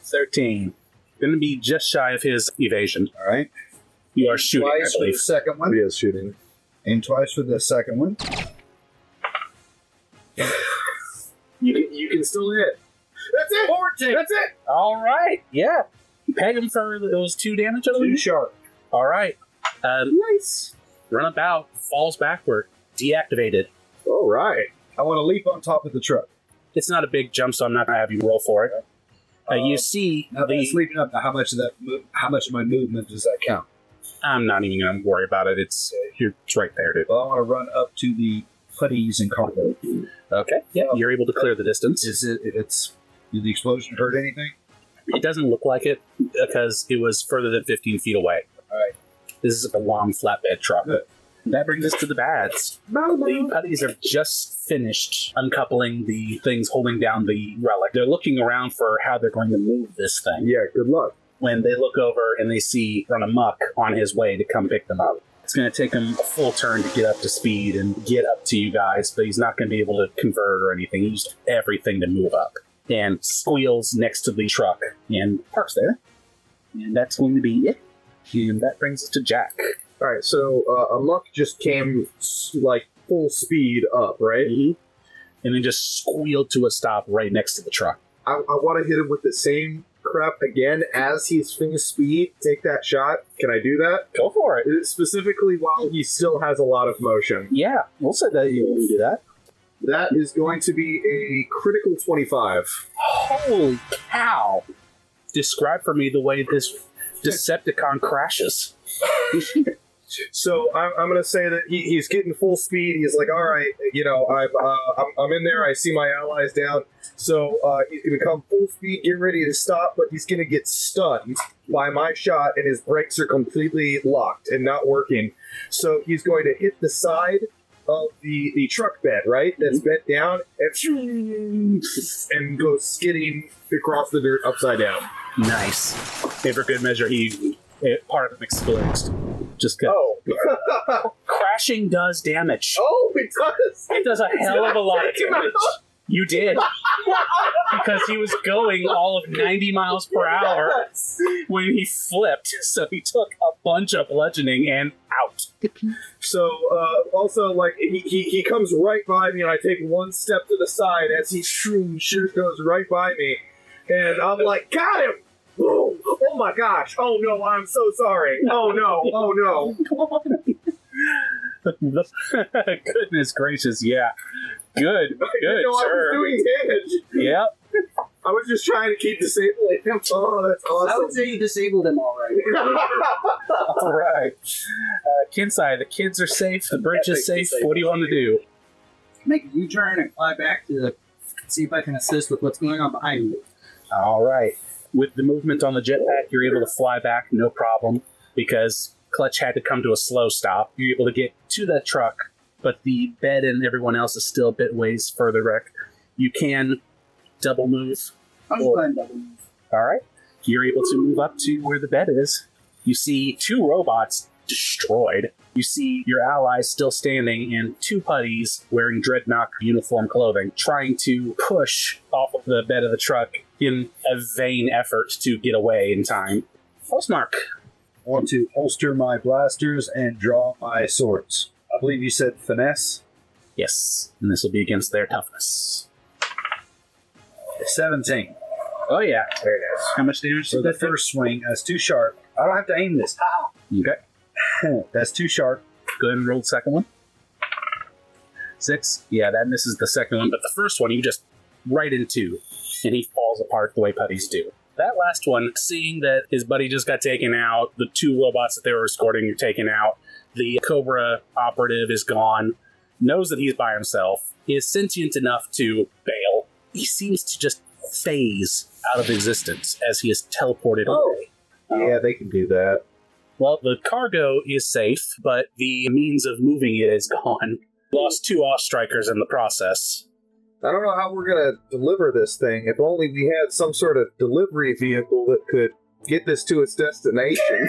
13. Going to be just shy of his evasion. All right. You are shooting, I Twice for believe. the second one. He is shooting. And twice for the second one. You can still hit. That's it. 14. That's it. All right. Yeah. Peg him for those 2 damage. I Too believe. sharp. All right. Nice. Runabout falls backward. Deactivated. All right. I want to leap on top of the truck. It's not a big jump, so I'm not going to have you roll for it. You see Now that's leaping up. Now, how much of my movement does that count? I'm not even going to worry about it. It's right there, dude. Well, I want to run up to the putties and cargo. Okay. Yeah. You're able to clear the distance. Did the explosion hurt anything? It doesn't look like it because it was further than 15 feet away. All right. This is a long flatbed truck. Good. That brings us to the bads. The putties are just finished uncoupling the things holding down the relic. They're looking around for how they're going to move this thing. Yeah. Good luck. When they look over and they see Run Amok on his way to come pick them up. It's going to take him a full turn to get up to speed and get up to you guys, but he's not going to be able to convert or anything. He used everything to move up. And squeals next to the truck and parks there. And that's going to be it. And that brings us to Jack. All right. So Amok just came like full speed up, right? And then just squealed to a stop right next to the truck. I want to hit him with the same crap again as he's finished speed. Take that shot. Can I do that? Go for it. Specifically while he still has a lot of motion. Yeah, we'll say that you can do that. That is going to be a critical 25. Holy cow! Describe for me the way this Decepticon crashes. So I'm going to say that he's getting full speed. He's like, all right, I'm in there. I see my allies down. So he's going to come full speed, get ready to stop, but he's going to get stunned by my shot, and his brakes are completely locked and not working. So he's going to hit the side of the truck bed, right? That's bent down and goes skidding across the dirt upside down. Nice. And for good measure, part of him explodes. Just go. Oh. Crashing does damage. Oh, it does. It does a hell of a lot of damage. You did. Because he was going all of 90 miles per hour when he flipped. So he took a bunch of bludgeoning and out. So, also, like, he comes right by me, and I take one step to the side as he goes right by me. And I'm like, got him! Boom! Oh my gosh! Oh no, I'm so sorry! Oh no! Oh no! Goodness gracious, yeah. Good, good, I was sir. doing damage. Yep. I was just trying to keep disabling him. Oh, that's awesome. I would say you disabled him all right. All right. Kensei, the kids are safe, the bridge is safe. What do you want to do? Make a U-turn and fly back to see if I can assist with what's going on behind me. All right. With the movement on the jetpack, you're able to fly back, no problem, because Clutch had to come to a slow stop. You're able to get to that truck, but the bed and everyone else is still a bit ways further back. You can double move. I'm just playing double move. All right. You're able to move up to where the bed is. You see 2 robots destroyed. You see your allies still standing and 2 putties wearing Dreadnought uniform clothing trying to push off of the bed of the truck in a vain effort to get away in time. Postmark. I want to holster my blasters and draw my swords. I believe you said finesse. Yes, and this will be against their toughness. 17. Oh yeah, there it is. How much damage So did the that do? first swing, that's too sharp. I don't have to aim this. Okay. That's too sharp. Go ahead and roll the second one. 6. Yeah, that misses the second one, but the first one you just right into, and he falls apart the way putties do. That last one, seeing that his buddy just got taken out, the 2 robots that they were escorting are taken out, the Cobra operative is gone, knows that he's by himself, is sentient enough to bail. He seems to just phase out of existence as he is teleported away. Yeah, they can do that. Well, the cargo is safe, but the means of moving it is gone. Lost 2 off-strikers in the process. I don't know how we're going to deliver this thing. If only we had some sort of delivery vehicle that could get this to its destination.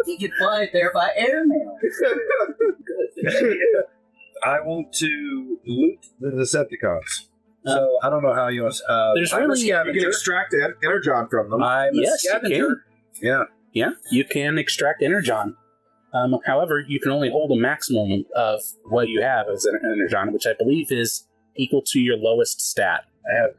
You can fly it there by airmail. I want to loot the Decepticons. So I don't know how you want to... There's I'm a really- You can scavenger. extract energon from them. I'm Yes, a scavenger. Yeah. Yeah, you can extract energon. However, you can only hold a maximum of what you have as an energon, which I believe is equal to your lowest stat. I have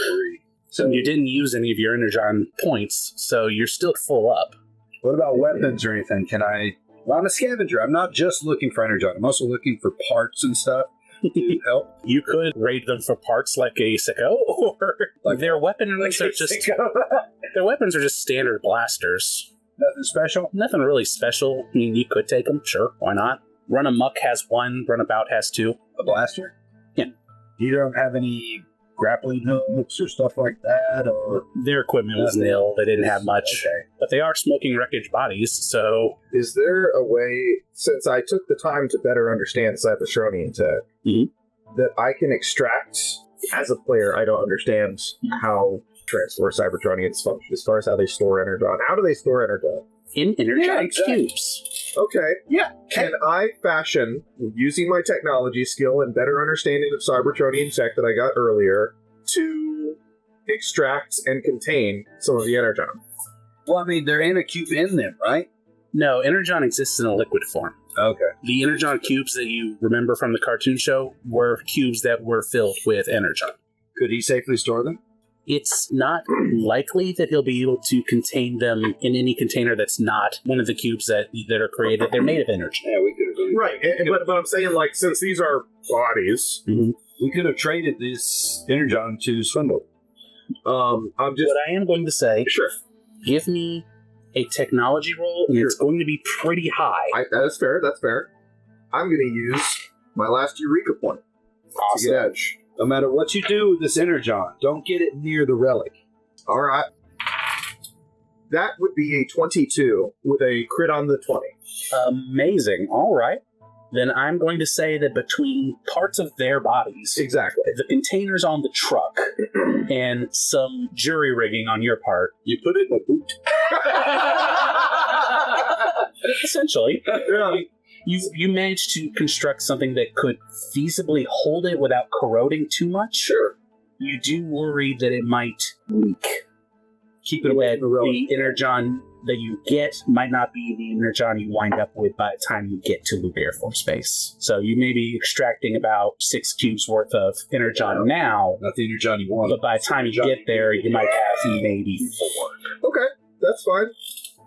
3. So you didn't use any of your energon points, so you're still full up. What about weapons or anything? Can I... Well, I'm a scavenger. I'm not just looking for energon. I'm also looking for parts and stuff to help. You could raid them for parts like a sicko, or Like- their weapons are just their weapons are just standard blasters. Nothing special? Nothing really special. I mean, you could take them, sure, why not? Run Amok has 1, Run About has 2. A blaster? Yeah. You don't have any grappling hooks or stuff like that? Or Their equipment was nil. They didn't have much. Okay. But they are smoking wreckage bodies, so Is there a way, since I took the time to better understand Cybertronian tech, Mhm. that I can extract, as a player, I don't understand how transfer Cybertronians function as far as how they store energon. How do they store energon? in energetic exactly. cubes. Okay. Yeah. Can I fashion, using my technology skill and better understanding of Cybertronian tech that I got earlier, to extract and contain some of the energon? Well, I mean, they're in a cube in them, right? No, energon exists in a liquid form. Okay. The energon cubes that you remember from the cartoon show were cubes that were filled with energon. Could he safely store them? It's not likely that he'll be able to contain them in any container that's not one of the cubes that are created. They're made of energy. Yeah, we could have. Right, but I'm saying, like, since these are bodies, We could have traded this energon to Swindle. I'm just... What I am going to say, Sure. give me a technology roll, and it's going to be pretty high. That's fair, that's fair. I'm going to use my last Eureka point to get edge. No matter what you do with this energon, don't get it near the relic. All right. That would be a 22 with a crit on the 20. Amazing. All right. Then I'm going to say that between parts of their bodies, Exactly. the containers on the truck, and some jury rigging on your part, You put it in a boot. essentially, Yeah. you managed to construct something that could feasibly hold it without corroding too much. Sure. You do worry that it might leak. Keep it away. The energon that you get might not be the energon you wind up with by the time you get to Luke Air Force Base. So you may be extracting about 6 cubes worth of energon now, Not the energon you want. but by the time you get there, you might have maybe 4. Okay, that's fine.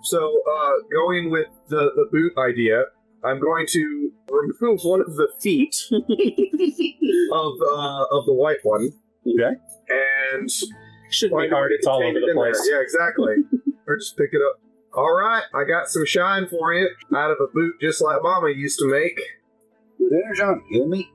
So, going with the boot idea, I'm going to remove one of the feet of the white one, Okay. and Shouldn't be hard. It's all over the place. Yeah, exactly. Or just pick it up. All right, I got some shine for you out of a boot just like Mama used to make. Would energon heal me?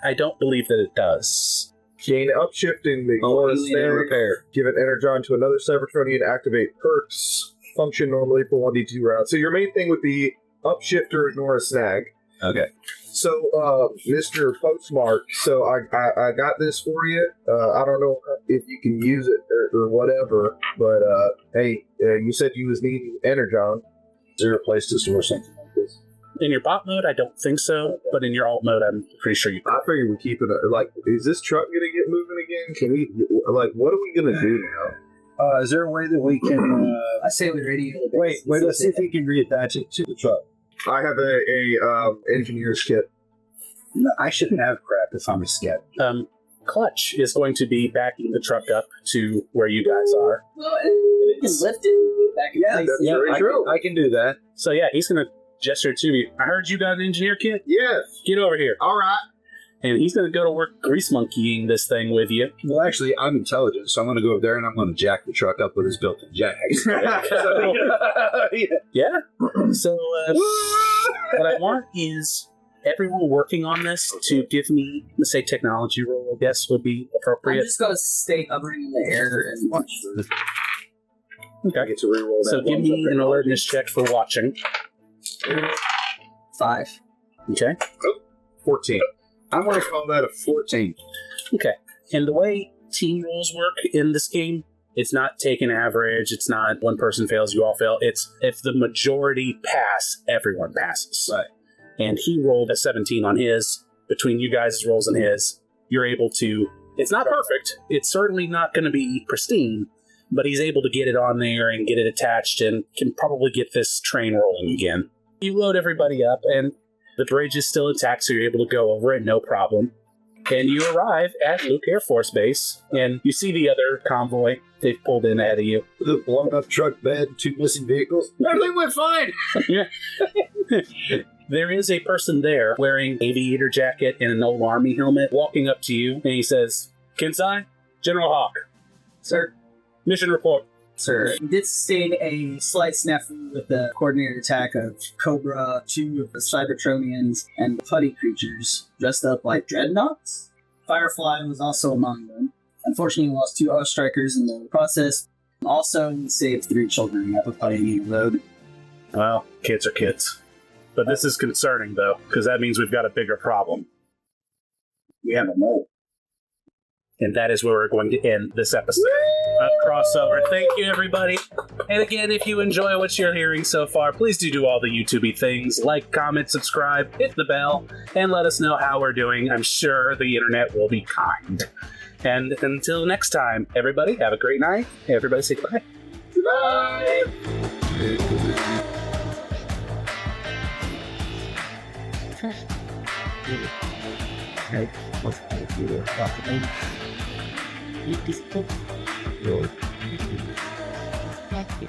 I don't believe that it does. Gain upshifting the Oh, bonus healing and snare. repair. Give an energon to another Cybertronian. Activate perks. Function normally for 1d2 rounds. So your main thing would be upshift or ignore a snag. Okay. So, Mr. Postmark, so I got this for you. I don't know if you can use it or whatever, but hey, you said you was needing energon. Is there a place to store something like this? In your bot mode, I don't think so, but in your alt mode, I'm pretty sure you I figured we keep it. Like, is this truck gonna get moving again? Can we? Like, what are we gonna do now? Is there a way that we can... I say we radio. Wait, let's see if we can reattach it to the truck. I have a engineer's kit. No, I shouldn't have crap if I'm a scat. Clutch is going to be backing the truck up to where you guys are. Well, it can lift it back in place. that's very true. I can do that. So yeah, he's going to gesture to you. I heard you got an engineer kit? Yes. Get over here. All right. And he's going to go to work grease monkeying this thing with you. Well, actually, I'm intelligent, so I'm going to go over there and I'm going to jack the truck up with his built-in jack. Yeah. So what I want is everyone working on this to give me, let's say, technology roll, I guess, would be I'm appropriate. just gonna stay hovering in the air and watch. Okay. I get to reroll that. So give me an alertness check for watching. 5. Okay. 14. I'm going to call that a 14. Okay. And the way team rules work in this game, it's not take an average, it's not one person fails, you all fail. It's if the majority pass, everyone passes. Right. and he rolled a 17 on his. Between you guys' rolls and his, you're able to... It's not perfect. It's certainly not going to be pristine, but he's able to get it on there and get it attached and can probably get this train rolling again. You load everybody up, and the bridge is still intact, so you're able to go over it, no problem. And you arrive at Luke Air Force Base, and you see the other convoy. They've pulled in ahead of you. The blown up truck bed, 2 missing vehicles. Everything went fine. There is a person there wearing aviator jacket and an old army helmet walking up to you, and he says, Kensei, General Hawk. Sir. Mission report. Sir, we did sustain a slight snafu with the coordinated attack of Cobra, 2 of the Cybertronians, and putty creatures dressed up like dreadnoughts. Firefly was also among them. Unfortunately, we lost 2 other strikers in the process. Also, we saved 3 children at the putty load. Well, kids are kids. But this is concerning, though, because that means we've got a bigger problem. We have a mole. And that is where we're going to end this episode of Crossover. Thank you, everybody. And again, if you enjoy what you're hearing so far, please do all the YouTube-y things. Like, comment, subscribe, hit the bell, and let us know how we're doing. I'm sure the internet will be kind. And until next time, everybody, have a great night. Everybody say goodbye. Goodbye! Hey, what's the computer? Thank you.